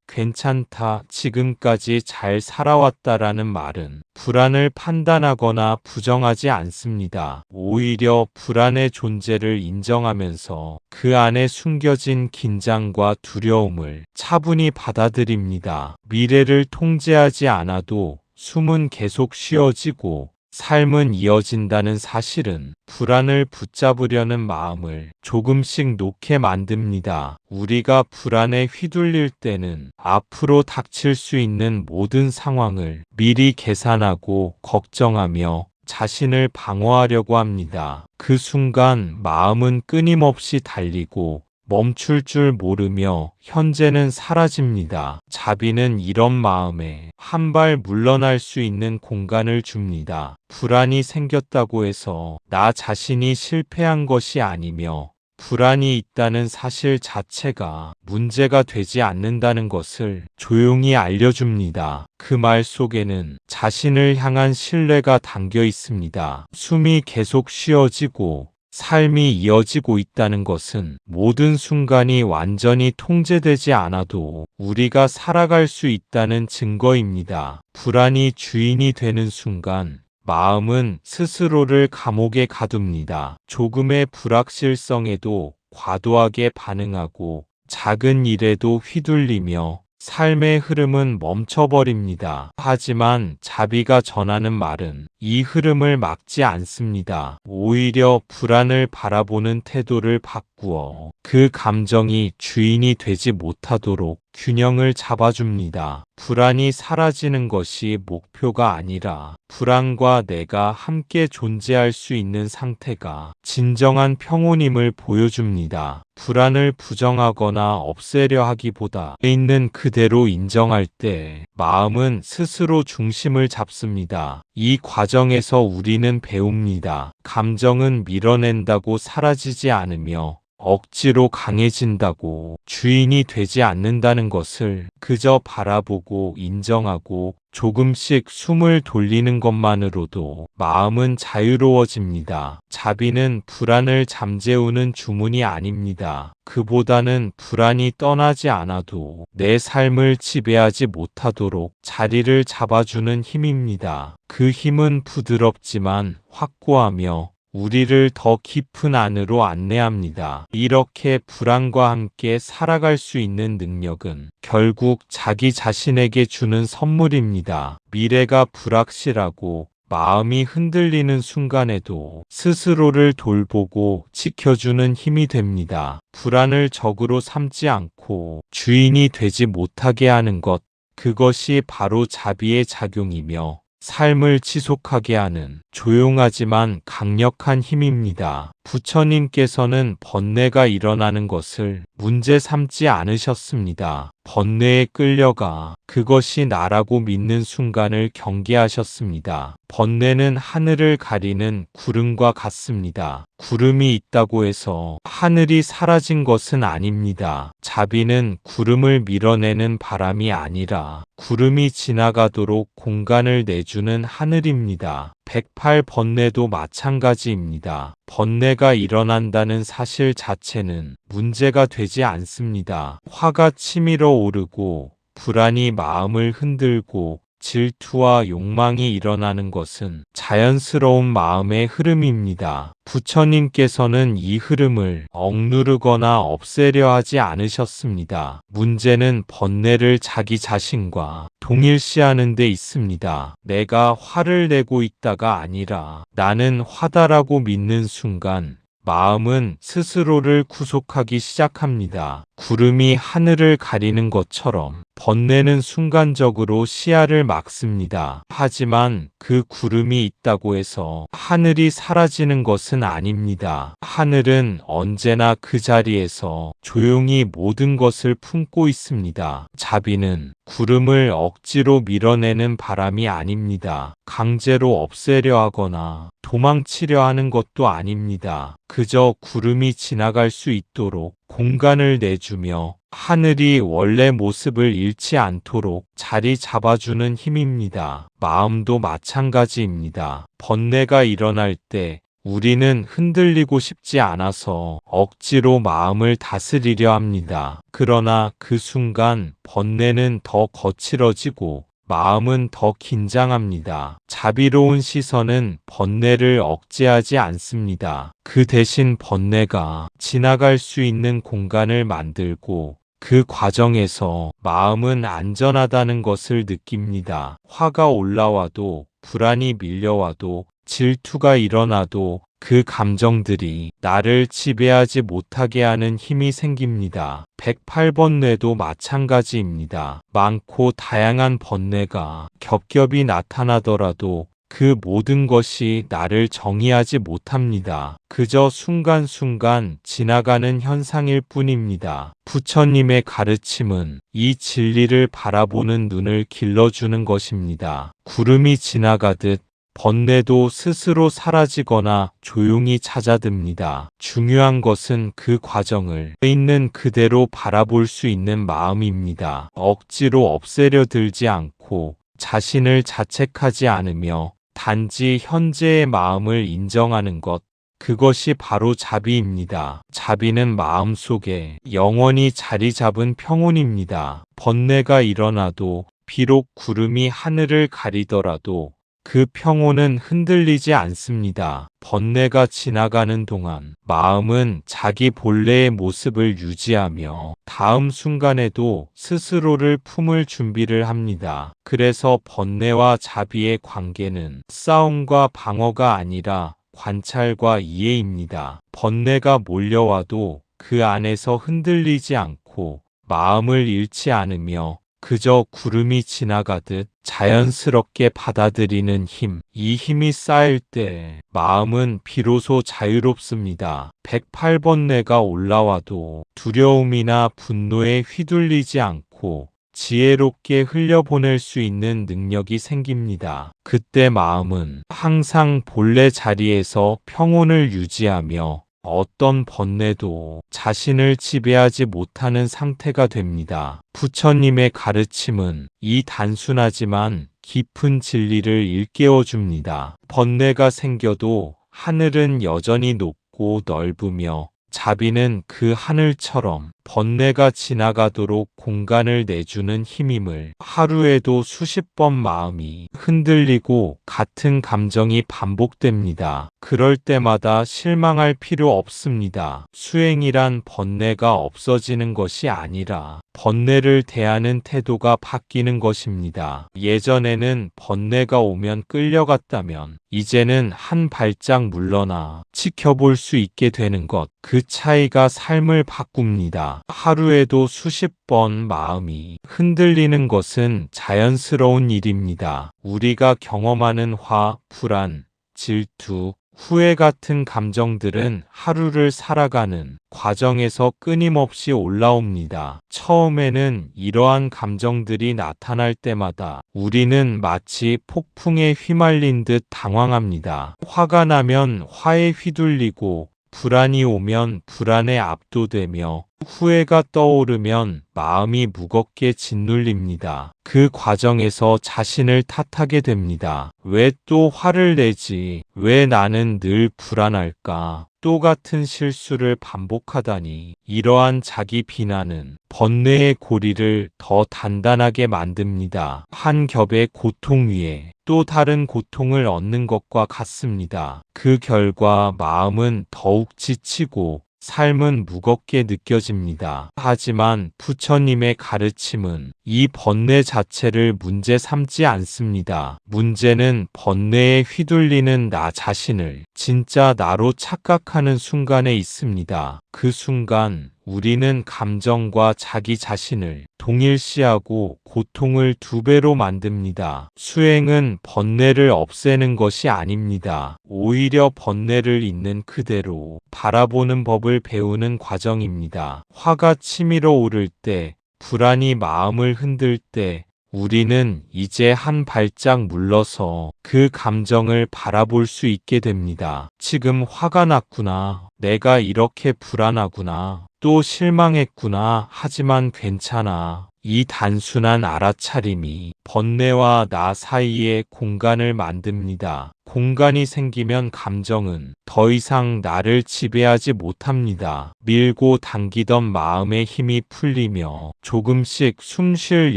[SPEAKER 1] 괜찮다, 지금까지 잘 살아왔다라는 말은 불안을 판단하거나 부정하지 않습니다. 오히려 불안의 존재를 인정하면서 그 안에 숨겨진 긴장과 두려움을 차분히 받아들입니다. 미래를 통제하지 않아도 숨은 계속 쉬어지고 삶은 이어진다는 사실은 불안을 붙잡으려는 마음을 조금씩 놓게 만듭니다. 우리가 불안에 휘둘릴 때는 앞으로 닥칠 수 있는 모든 상황을 미리 계산하고 걱정하며 자신을 방어하려고 합니다. 그 순간 마음은 끊임없이 달리고 멈출 줄 모르며 현재는 사라집니다. 자비는 이런 마음에 한 발 물러날 수 있는 공간을 줍니다. 불안이 생겼다고 해서 나 자신이 실패한 것이 아니며 불안이 있다는 사실 자체가 문제가 되지 않는다는 것을 조용히 알려줍니다. 그 말 속에는 자신을 향한 신뢰가 담겨 있습니다. 숨이 계속 쉬어지고 삶이 이어지고 있다는 것은 모든 순간이 완전히 통제되지 않아도 우리가 살아갈 수 있다는 증거입니다. 불안이 주인이 되는 순간 마음은 스스로를 감옥에 가둡니다. 조금의 불확실성에도 과도하게 반응하고 작은 일에도 휘둘리며 삶의 흐름은 멈춰버립니다. 하지만 자비가 전하는 말은 이 흐름을 막지 않습니다. 오히려 불안을 바라보는 태도를 바꾸어 그 감정이 주인이 되지 못하도록 균형을 잡아줍니다. 불안이 사라지는 것이 목표가 아니라 불안과 내가 함께 존재할 수 있는 상태가 진정한 평온임을 보여줍니다. 불안을 부정하거나 없애려 하기보다 있는 그대로 인정할 때 마음은 스스로 중심을 잡습니다. 이 과정에서 우리는 배웁니다. 감정은 밀어낸다고 사라지지 않으며 억지로 강해진다고 주인이 되지 않는다는 것을 그저 바라보고 인정하고 조금씩 숨을 돌리는 것만으로도 마음은 자유로워집니다. 자비는 불안을 잠재우는 주문이 아닙니다. 그보다는 불안이 떠나지 않아도 내 삶을 지배하지 못하도록 자리를 잡아주는 힘입니다. 그 힘은 부드럽지만 확고하며 우리를 더 깊은 안으로 안내합니다. 이렇게 불안과 함께 살아갈 수 있는 능력은 결국 자기 자신에게 주는 선물입니다. 미래가 불확실하고 마음이 흔들리는 순간에도 스스로를 돌보고 지켜주는 힘이 됩니다. 불안을 적으로 삼지 않고 주인이 되지 못하게 하는 것, 그것이 바로 자비의 작용이며 삶을 지속하게 하는 조용하지만 강력한 힘입니다. 부처님께서는 번뇌가 일어나는 것을 문제 삼지 않으셨습니다. 번뇌에 끌려가 그것이 나라고 믿는 순간을 경계하셨습니다. 번뇌는 하늘을 가리는 구름과 같습니다. 구름이 있다고 해서 하늘이 사라진 것은 아닙니다. 자비는 구름을 밀어내는 바람이 아니라 구름이 지나가도록 공간을 내주는 하늘입니다. 108번뇌도 마찬가지입니다. 번뇌가 일어난다는 사실 자체는 문제가 되지 않습니다. 화가 치밀어 오르고 불안이 마음을 흔들고 질투와 욕망이 일어나는 것은 자연스러운 마음의 흐름입니다. 부처님께서는 이 흐름을 억누르거나 없애려 하지 않으셨습니다. 문제는 번뇌를 자기 자신과 동일시하는 데 있습니다. 내가 화를 내고 있다가 아니라 나는 화다라고 믿는 순간 마음은 스스로를 구속하기 시작합니다. 구름이 하늘을 가리는 것처럼 번뇌는 순간적으로 시야를 막습니다. 하지만 그 구름이 있다고 해서 하늘이 사라지는 것은 아닙니다. 하늘은 언제나 그 자리에서 조용히 모든 것을 품고 있습니다. 자비는 구름을 억지로 밀어내는 바람이 아닙니다. 강제로 없애려 하거나 도망치려 하는 것도 아닙니다. 그저 구름이 지나갈 수 있도록 공간을 내주며 하늘이 원래 모습을 잃지 않도록 자리 잡아주는 힘입니다. 마음도 마찬가지입니다. 번뇌가 일어날 때 우리는 흔들리고 싶지 않아서 억지로 마음을 다스리려 합니다. 그러나 그 순간 번뇌는 더 거칠어지고 마음은 더 긴장합니다. 자비로운 시선은 번뇌를 억제하지 않습니다. 그 대신 번뇌가 지나갈 수 있는 공간을 만들고 그 과정에서 마음은 안전하다는 것을 느낍니다. 화가 올라와도 불안이 밀려와도 질투가 일어나도 그 감정들이 나를 지배하지 못하게 하는 힘이 생깁니다. 108번뇌도 마찬가지입니다. 많고 다양한 번뇌가 겹겹이 나타나더라도 그 모든 것이 나를 정의하지 못합니다. 그저 순간순간 지나가는 현상일 뿐입니다. 부처님의 가르침은 이 진리를 바라보는 눈을 길러주는 것입니다. 구름이 지나가듯 번뇌도 스스로 사라지거나 조용히 찾아듭니다. 중요한 것은 그 과정을 있는 그대로 바라볼 수 있는 마음입니다. 억지로 없애려 들지 않고 자신을 자책하지 않으며 단지 현재의 마음을 인정하는 것, 그것이 바로 자비입니다. 자비는 마음속에 영원히 자리 잡은 평온입니다. 번뇌가 일어나도 비록 구름이 하늘을 가리더라도 그 평온은 흔들리지 않습니다. 번뇌가 지나가는 동안 마음은 자기 본래의 모습을 유지하며 다음 순간에도 스스로를 품을 준비를 합니다. 그래서 번뇌와 자비의 관계는 싸움과 방어가 아니라 관찰과 이해입니다. 번뇌가 몰려와도 그 안에서 흔들리지 않고 마음을 잃지 않으며 그저 구름이 지나가듯 자연스럽게 받아들이는 힘. 이 힘이 쌓일 때 마음은 비로소 자유롭습니다. 108번뇌가 올라와도 두려움이나 분노에 휘둘리지 않고 지혜롭게 흘려보낼 수 있는 능력이 생깁니다. 그때 마음은 항상 본래 자리에서 평온을 유지하며 어떤 번뇌도 자신을 지배하지 못하는 상태가 됩니다. 부처님의 가르침은 이 단순하지만 깊은 진리를 일깨워 줍니다. 번뇌가 생겨도 하늘은 여전히 높고 넓으며 자비는 그 하늘처럼 번뇌가 지나가도록 공간을 내주는 힘임을 하루에도 수십 번 마음이 흔들리고 같은 감정이 반복됩니다. 그럴 때마다 실망할 필요 없습니다. 수행이란 번뇌가 없어지는 것이 아니라 번뇌를 대하는 태도가 바뀌는 것입니다. 예전에는 번뇌가 오면 끌려갔다면 이제는 한 발짝 물러나 지켜볼 수 있게 되는 것. 그 차이가 삶을 바꿉니다. 하루에도 수십 번 마음이 흔들리는 것은 자연스러운 일입니다. 우리가 경험하는 화, 불안, 질투, 후회 같은 감정들은 하루를 살아가는 과정에서 끊임없이 올라옵니다. 처음에는 이러한 감정들이 나타날 때마다 우리는 마치 폭풍에 휘말린 듯 당황합니다. 화가 나면 화에 휘둘리고 불안이 오면 불안에 압도되며 후회가 떠오르면 마음이 무겁게 짓눌립니다. 그 과정에서 자신을 탓하게 됩니다. 왜 또 화를 내지? 왜 나는 늘 불안할까? 또 같은 실수를 반복하다니. 이러한 자기 비난은 번뇌의 고리를 더 단단하게 만듭니다. 한 겹의 고통 위에 또 다른 고통을 얻는 것과 같습니다. 그 결과 마음은 더욱 지치고 삶은 무겁게 느껴집니다. 하지만 부처님의 가르침은 이 번뇌 자체를 문제 삼지 않습니다. 문제는 번뇌에 휘둘리는 나 자신을 진짜 나로 착각하는 순간에 있습니다. 그 순간 우리는 감정과 자기 자신을 동일시하고 고통을 2배로 만듭니다. 수행은 번뇌를 없애는 것이 아닙니다. 오히려 번뇌를 있는 그대로 바라보는 법을 배우는 과정입니다. 화가 치밀어 오를 때, 불안이 마음을 흔들 때, 우리는 이제 한 발짝 물러서 그 감정을 바라볼 수 있게 됩니다. 지금 화가 났구나. 내가 이렇게 불안하구나. 또 실망했구나. 하지만 괜찮아. 이 단순한 알아차림이 번뇌와 나 사이에 공간을 만듭니다. 공간이 생기면 감정은 더 이상 나를 지배하지 못합니다. 밀고 당기던 마음의 힘이 풀리며 조금씩 숨 쉴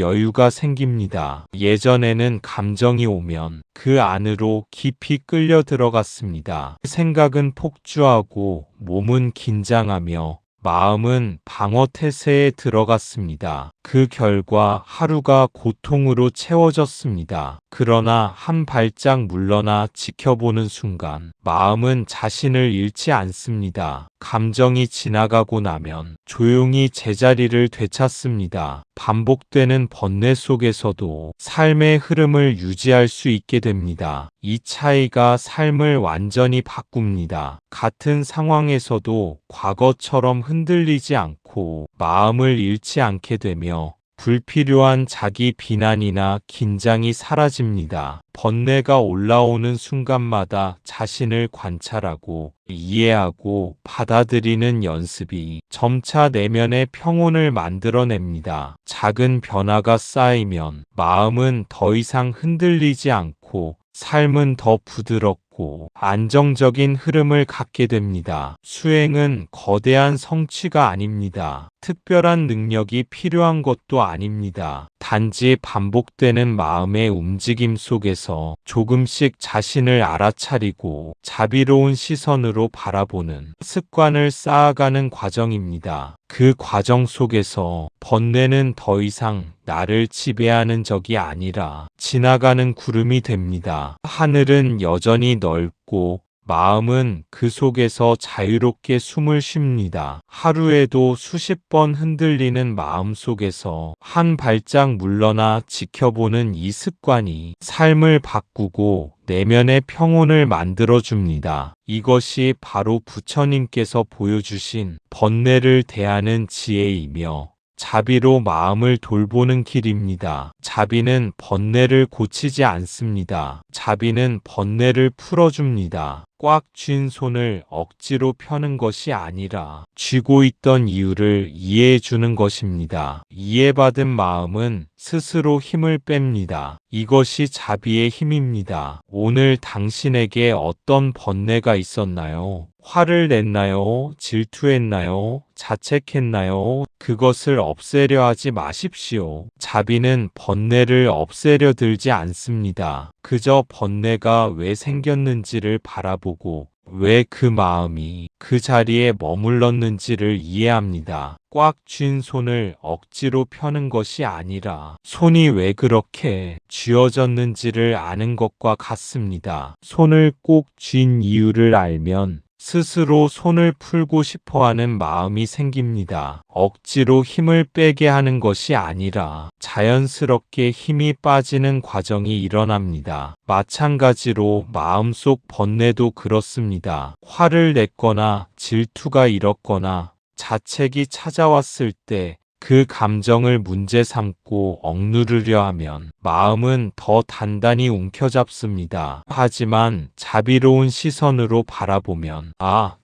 [SPEAKER 1] 여유가 생깁니다. 예전에는 감정이 오면 그 안으로 깊이 끌려 들어갔습니다. 생각은 폭주하고 몸은 긴장하며 마음은 방어 태세에 들어갔습니다. 그 결과 하루가 고통으로 채워졌습니다. 그러나 한 발짝 물러나 지켜보는 순간 마음은 자신을 잃지 않습니다. 감정이 지나가고 나면 조용히 제자리를 되찾습니다. 반복되는 번뇌 속에서도 삶의 흐름을 유지할 수 있게 됩니다. 이 차이가 삶을 완전히 바꿉니다. 같은 상황에서도 과거처럼 흔들리지 않고 마음을 잃지 않게 되며 불필요한 자기 비난이나 긴장이 사라집니다. 번뇌가 올라오는 순간마다 자신을 관찰하고 이해하고 받아들이는 연습이 점차 내면의 평온을 만들어냅니다. 작은 변화가 쌓이면 마음은 더 이상 흔들리지 않고 삶은 더 부드럽고 안정적인 흐름을 갖게 됩니다. 수행은 거대한 성취가 아닙니다. 특별한 능력이 필요한 것도 아닙니다. 단지 반복되는 마음의 움직임 속에서 조금씩 자신을 알아차리고 자비로운 시선으로 바라보는 습관을 쌓아가는 과정입니다. 그 과정 속에서 번뇌는 더 이상 나를 지배하는 적이 아니라 지나가는 구름이 됩니다. 하늘은 여전히 넓고 마음은 그 속에서 자유롭게 숨을 쉽니다. 하루에도 수십 번 흔들리는 마음 속에서 한 발짝 물러나 지켜보는 이 습관이 삶을 바꾸고 내면의 평온을 만들어줍니다. 이것이 바로 부처님께서 보여주신 번뇌를 대하는 지혜이며 자비로 마음을 돌보는 길입니다. 자비는 번뇌를 고치지 않습니다. 자비는 번뇌를 풀어줍니다. 꽉 쥔 손을 억지로 펴는 것이 아니라 쥐고 있던 이유를 이해해 주는 것입니다. 이해받은 마음은 스스로 힘을 뺍니다. 이것이 자비의 힘입니다. 오늘 당신에게 어떤 번뇌가 있었나요? 화를 냈나요? 질투했나요? 자책했나요? 그것을 없애려 하지 마십시오. 자비는 번뇌를 없애려 들지 않습니다. 그저 번뇌가 왜 생겼는지를 바라보고 왜 그 마음이 그 자리에 머물렀는지를 이해합니다. 꽉 쥔 손을 억지로 펴는 것이 아니라 손이 왜 그렇게 쥐어졌는지를 아는 것과 같습니다. 손을 꼭 쥔 이유를 알면 스스로 손을 풀고 싶어 하는 마음이 생깁니다. 억지로 힘을 빼게 하는 것이 아니라 자연스럽게 힘이 빠지는 과정이 일어납니다. 마찬가지로 마음속 번뇌도 그렇습니다. 화를 냈거나 질투가 일었거나 자책이 찾아왔을 때 그 감정을 문제 삼고 억누르려 하면 마음은 더 단단히 움켜잡습니다. 하지만 자비로운 시선으로 바라보면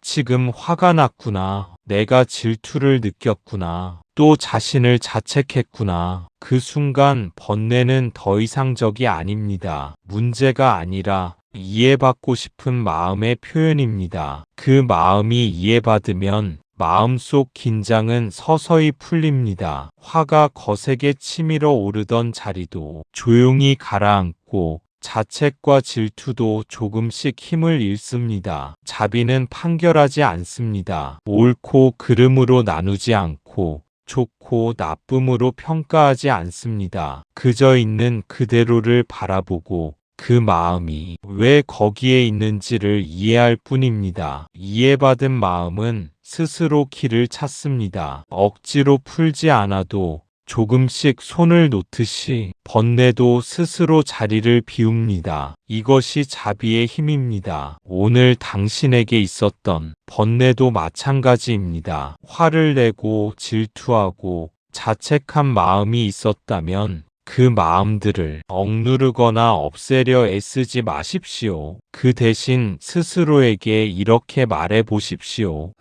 [SPEAKER 1] 지금 화가 났구나. 내가 질투를 느꼈구나. 또 자신을 자책했구나. 그 순간 번뇌는 더 이상 적이 아닙니다. 문제가 아니라 이해받고 싶은 마음의 표현입니다. 그 마음이 이해받으면 마음속 긴장은 서서히 풀립니다. 화가 거세게 치밀어 오르던 자리도 조용히 가라앉고 자책과 질투도 조금씩 힘을 잃습니다. 자비는 판결하지 않습니다. 옳고 그름으로 나누지 않고 좋고 나쁨으로 평가하지 않습니다. 그저 있는 그대로를 바라보고 그 마음이 왜 거기에 있는지를 이해할 뿐입니다. 이해받은 마음은 스스로 길을 찾습니다. 억지로 풀지 않아도 조금씩 손을 놓듯이 번뇌도 스스로 자리를 비웁니다. 이것이 자비의 힘입니다. 오늘 당신에게 있었던 번뇌도 마찬가지입니다. 화를 내고 질투하고 자책한 마음이 있었다면 그 마음들을 억누르거나 없애려 애쓰지 마십시오. 그 대신 스스로에게 이렇게 말해 보십시오.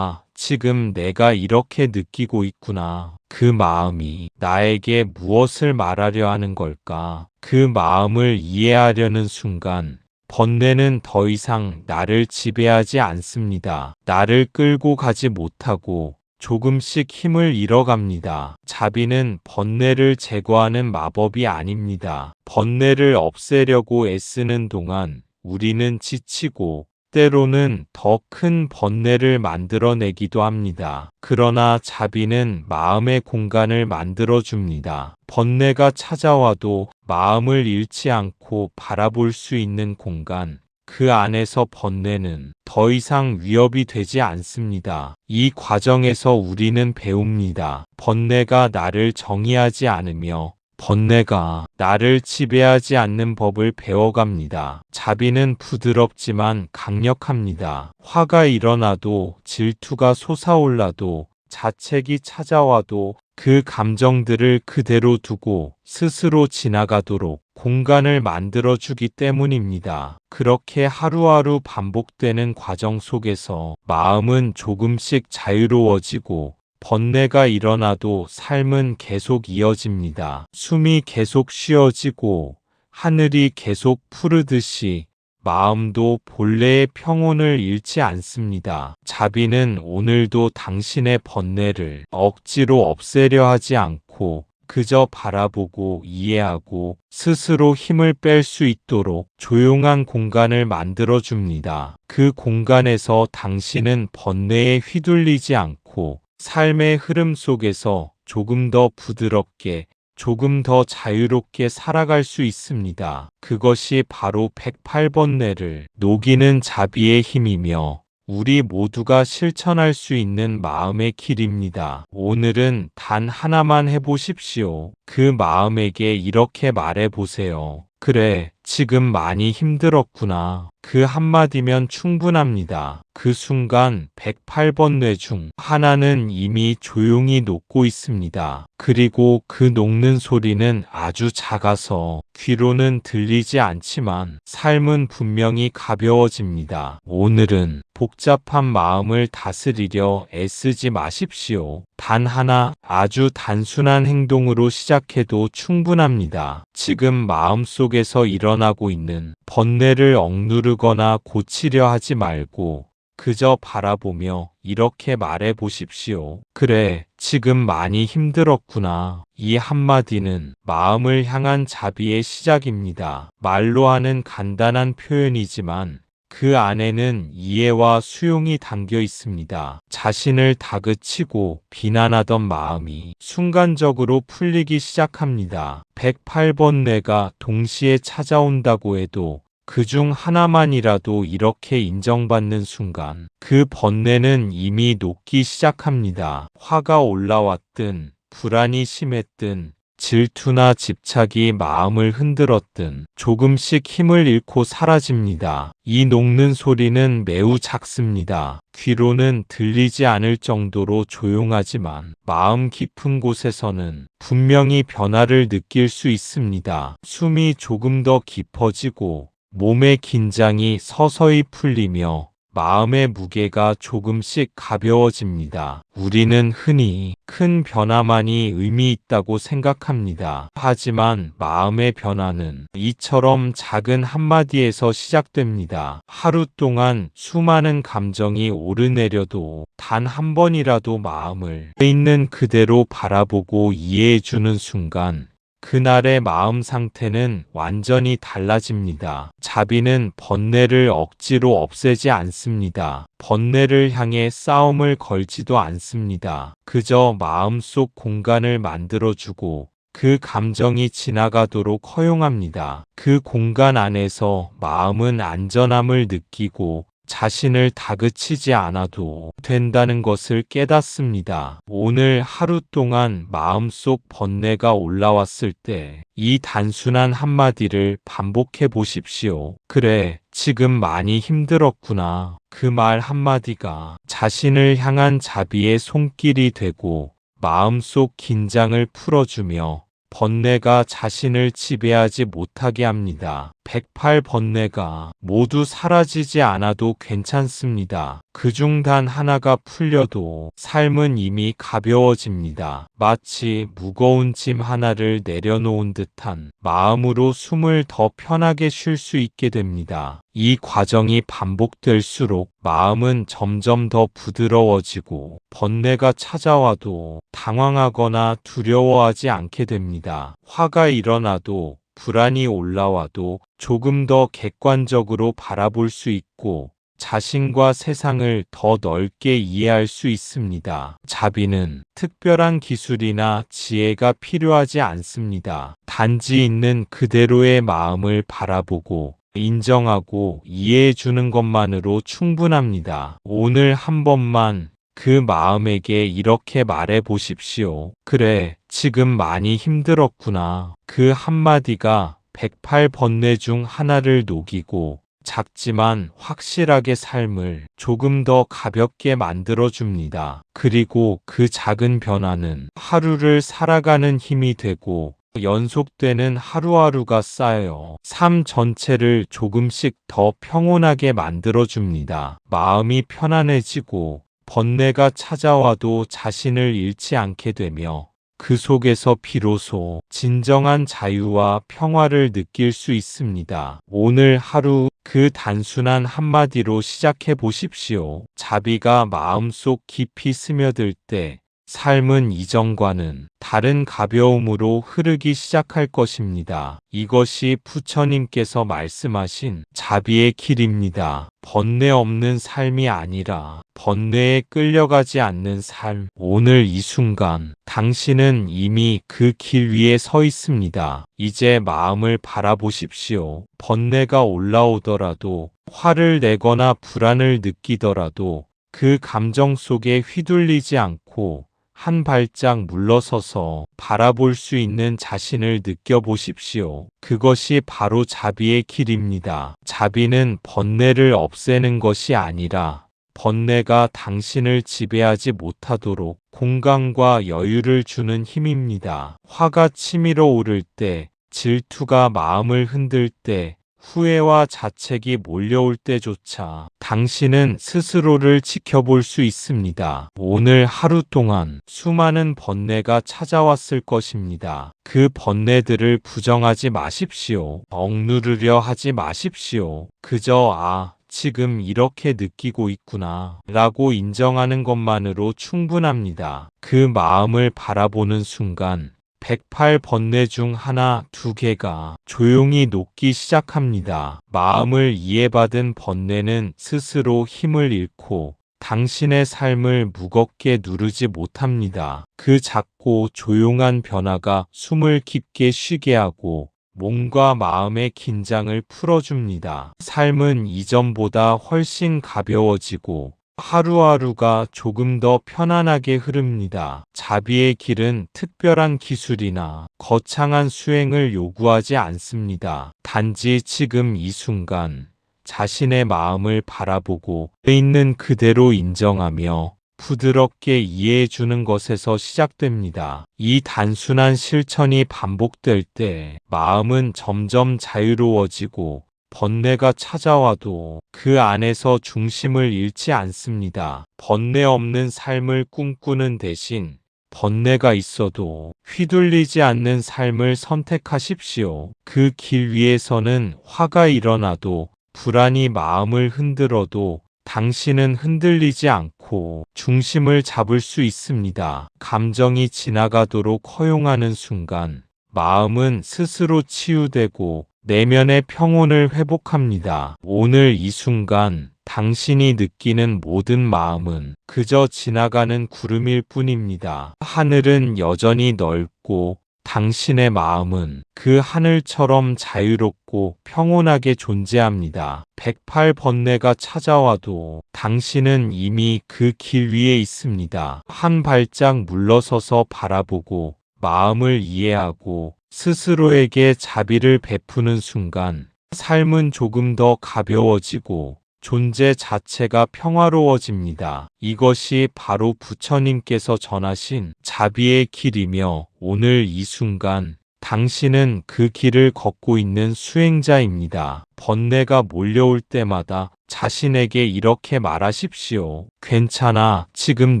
[SPEAKER 1] 지금 내가 이렇게 느끼고 있구나. 그 마음이 나에게 무엇을 말하려 하는 걸까? 그 마음을 이해하려는 순간 번뇌는 더 이상 나를 지배하지 않습니다. 나를 끌고 가지 못하고 조금씩 힘을 잃어갑니다. 자비는 번뇌를 제거하는 마법이 아닙니다. 번뇌를 없애려고 애쓰는 동안 우리는 지치고 때로는 더 큰 번뇌를 만들어내기도 합니다. 그러나 자비는 마음의 공간을 만들어줍니다. 번뇌가 찾아와도 마음을 잃지 않고 바라볼 수 있는 공간. 그 안에서 번뇌는 더 이상 위협이 되지 않습니다. 이 과정에서 우리는 배웁니다. 번뇌가 나를 정의하지 않으며 번뇌가 나를 지배하지 않는 법을 배워갑니다. 자비는 부드럽지만 강력합니다. 화가 일어나도 질투가 솟아올라도 자책이 찾아와도 그 감정들을 그대로 두고 스스로 지나가도록 공간을 만들어주기 때문입니다. 그렇게 하루하루 반복되는 과정 속에서 마음은 조금씩 자유로워지고 번뇌가 일어나도 삶은 계속 이어집니다. 숨이 계속 쉬어지고 하늘이 계속 푸르듯이 마음도 본래의 평온을 잃지 않습니다. 자비는 오늘도 당신의 번뇌를 억지로 없애려 하지 않고 그저 바라보고 이해하고 스스로 힘을 뺄 수 있도록 조용한 공간을 만들어줍니다. 그 공간에서 당신은 번뇌에 휘둘리지 않고 삶의 흐름 속에서 조금 더 부드럽게 조금 더 자유롭게 살아갈 수 있습니다. 그것이 바로 108번뇌를 녹이는 자비의 힘이며 우리 모두가 실천할 수 있는 마음의 길입니다. 오늘은 단 하나만 해보십시오. 그 마음에게 이렇게 말해보세요. 그래, 지금 많이 힘들었구나. 그 한마디면 충분합니다. 그 순간 108번 뇌 중 하나는 이미 조용히 녹고 있습니다. 그리고 그 녹는 소리는 아주 작아서 귀로는 들리지 않지만 삶은 분명히 가벼워집니다. 오늘은 복잡한 마음을 다스리려 애쓰지 마십시오. 단 하나 아주 단순한 행동으로 시작해도 충분합니다. 지금 마음속에서 일어나고 있는 번뇌를 억누르거나 고치려 하지 말고 그저 바라보며 이렇게 말해 보십시오. 그래, 지금 많이 힘들었구나. 이 한마디는 마음을 향한 자비의 시작입니다. 말로 하는 간단한 표현이지만 그 안에는 이해와 수용이 담겨 있습니다. 자신을 다그치고 비난하던 마음이 순간적으로 풀리기 시작합니다. 108번 뇌가 동시에 찾아온다고 해도 그중 하나만이라도 이렇게 인정받는 순간 그 번뇌는 이미 녹기 시작합니다. 화가 올라왔든 불안이 심했든 질투나 집착이 마음을 흔들었든 조금씩 힘을 잃고 사라집니다. 이 녹는 소리는 매우 작습니다. 귀로는 들리지 않을 정도로 조용하지만 마음 깊은 곳에서는 분명히 변화를 느낄 수 있습니다. 숨이 조금 더 깊어지고 몸의 긴장이 서서히 풀리며 마음의 무게가 조금씩 가벼워집니다. 우리는 흔히 큰 변화만이 의미 있다고 생각합니다. 하지만 마음의 변화는 이처럼 작은 한마디에서 시작됩니다. 하루 동안 수많은 감정이 오르내려도 단 한 번이라도 마음을 있는 그대로 바라보고 이해해주는 순간 그날의 마음 상태는 완전히 달라집니다. 자비는 번뇌를 억지로 없애지 않습니다. 번뇌를 향해 싸움을 걸지도 않습니다. 그저 마음속 공간을 만들어주고 그 감정이 지나가도록 허용합니다. 그 공간 안에서 마음은 안전함을 느끼고 자신을 다그치지 않아도 된다는 것을 깨닫습니다. 오늘 하루 동안 마음속 번뇌가 올라왔을 때 이 단순한 한마디를 반복해 보십시오. 그래, 지금 많이 힘들었구나. 그 말 한마디가 자신을 향한 자비의 손길이 되고 마음속 긴장을 풀어주며 번뇌가 자신을 지배하지 못하게 합니다. 108 번뇌가 모두 사라지지 않아도 괜찮습니다. 그중 단 하나가 풀려도 삶은 이미 가벼워집니다. 마치 무거운 짐 하나를 내려놓은 듯한 마음으로 숨을 더 편하게 쉴 수 있게 됩니다. 이 과정이 반복될수록 마음은 점점 더 부드러워지고 번뇌가 찾아와도 당황하거나 두려워하지 않게 됩니다. 화가 일어나도 불안이 올라와도 조금 더 객관적으로 바라볼 수 있고 자신과 세상을 더 넓게 이해할 수 있습니다. 자비는 특별한 기술이나 지혜가 필요하지 않습니다. 단지 있는 그대로의 마음을 바라보고 인정하고 이해해 주는 것만으로 충분합니다. 오늘 한 번만 그 마음에게 이렇게 말해 보십시오. 그래, 지금 많이 힘들었구나. 그 한마디가 108 번뇌 중 하나를 녹이고 작지만 확실하게 삶을 조금 더 가볍게 만들어줍니다. 그리고 그 작은 변화는 하루를 살아가는 힘이 되고 연속되는 하루하루가 쌓여 삶 전체를 조금씩 더 평온하게 만들어줍니다. 마음이 편안해지고 번뇌가 찾아와도 자신을 잃지 않게 되며 그 속에서 비로소 진정한 자유와 평화를 느낄 수 있습니다. 오늘 하루 그 단순한 한마디로 시작해 보십시오. 자비가 마음속 깊이 스며들 때 삶은 이전과는 다른 가벼움으로 흐르기 시작할 것입니다. 이것이 부처님께서 말씀하신 자비의 길입니다. 번뇌 없는 삶이 아니라 번뇌에 끌려가지 않는 삶. 오늘 이 순간 당신은 이미 그 길 위에 서 있습니다. 이제 마음을 바라보십시오. 번뇌가 올라오더라도, 화를 내거나 불안을 느끼더라도 그 감정 속에 휘둘리지 않고 한 발짝 물러서서 바라볼 수 있는 자신을 느껴보십시오. 그것이 바로 자비의 길입니다. 자비는 번뇌를 없애는 것이 아니라 번뇌가 당신을 지배하지 못하도록 공간과 여유를 주는 힘입니다. 화가 치밀어 오를 때, 질투가 마음을 흔들 때, 후회와 자책이 몰려올 때조차 당신은 스스로를 지켜볼 수 있습니다. 오늘 하루 동안 수많은 번뇌가 찾아왔을 것입니다. 그 번뇌들을 부정하지 마십시오. 억누르려 하지 마십시오. 그저 지금 이렇게 느끼고 있구나 라고 인정하는 것만으로 충분합니다. 그 마음을 바라보는 순간 108번뇌 중 하나, 두 개가 조용히 녹기 시작합니다. 마음을 이해받은 번뇌는 스스로 힘을 잃고 당신의 삶을 무겁게 누르지 못합니다. 그 작고 조용한 변화가 숨을 깊게 쉬게 하고 몸과 마음의 긴장을 풀어줍니다. 삶은 이전보다 훨씬 가벼워지고 하루하루가 조금 더 편안하게 흐릅니다. 자비의 길은 특별한 기술이나 거창한 수행을 요구하지 않습니다. 단지 지금 이 순간 자신의 마음을 바라보고 있는 그대로 인정하며 부드럽게 이해해주는 것에서 시작됩니다. 이 단순한 실천이 반복될 때 마음은 점점 자유로워지고 번뇌가 찾아와도 그 안에서 중심을 잃지 않습니다. 번뇌 없는 삶을 꿈꾸는 대신 번뇌가 있어도 휘둘리지 않는 삶을 선택하십시오. 그 길 위에서는 화가 일어나도 불안이 마음을 흔들어도 당신은 흔들리지 않고 중심을 잡을 수 있습니다. 감정이 지나가도록 허용하는 순간 마음은 스스로 치유되고 내면의 평온을 회복합니다. 오늘 이 순간 당신이 느끼는 모든 마음은 그저 지나가는 구름일 뿐입니다. 하늘은 여전히 넓고 당신의 마음은 그 하늘처럼 자유롭고 평온하게 존재합니다. 108번뇌가 찾아와도 당신은 이미 그 길 위에 있습니다. 한 발짝 물러서서 바라보고 마음을 이해하고 스스로에게 자비를 베푸는 순간 삶은 조금 더 가벼워지고 존재 자체가 평화로워집니다. 이것이 바로 부처님께서 전하신 자비의 길이며 오늘 이 순간 당신은 그 길을 걷고 있는 수행자입니다. 번뇌가 몰려올 때마다 자신에게 이렇게 말하십시오. 괜찮아. 지금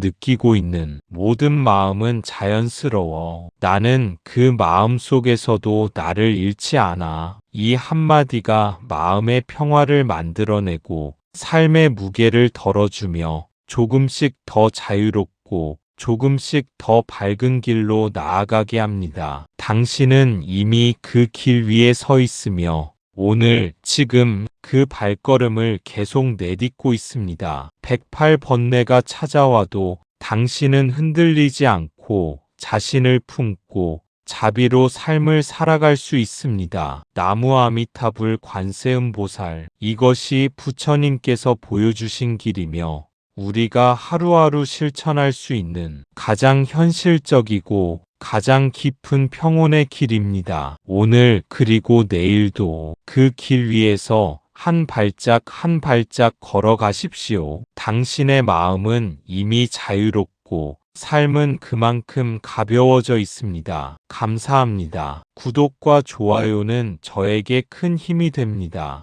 [SPEAKER 1] 느끼고 있는 모든 마음은 자연스러워. 나는 그 마음 속에서도 나를 잃지 않아. 이 한마디가 마음의 평화를 만들어내고 삶의 무게를 덜어주며 조금씩 더 자유롭고 조금씩 더 밝은 길로 나아가게 합니다. 당신은 이미 그 길 위에 서 있으며 오늘, 지금 그 발걸음을 계속 내딛고 있습니다. 108번뇌가 찾아와도 당신은 흔들리지 않고 자신을 품고 자비로 삶을 살아갈 수 있습니다. 나무 아미타불 관세음보살, 이것이 부처님께서 보여주신 길이며 우리가 하루하루 실천할 수 있는 가장 현실적이고 가장 깊은 평온의 길입니다. 오늘 그리고 내일도 그 길 위에서 한 발짝 한 발짝 걸어가십시오. 당신의 마음은 이미 자유롭고 삶은 그만큼 가벼워져 있습니다. 감사합니다. 구독과 좋아요는 저에게 큰 힘이 됩니다.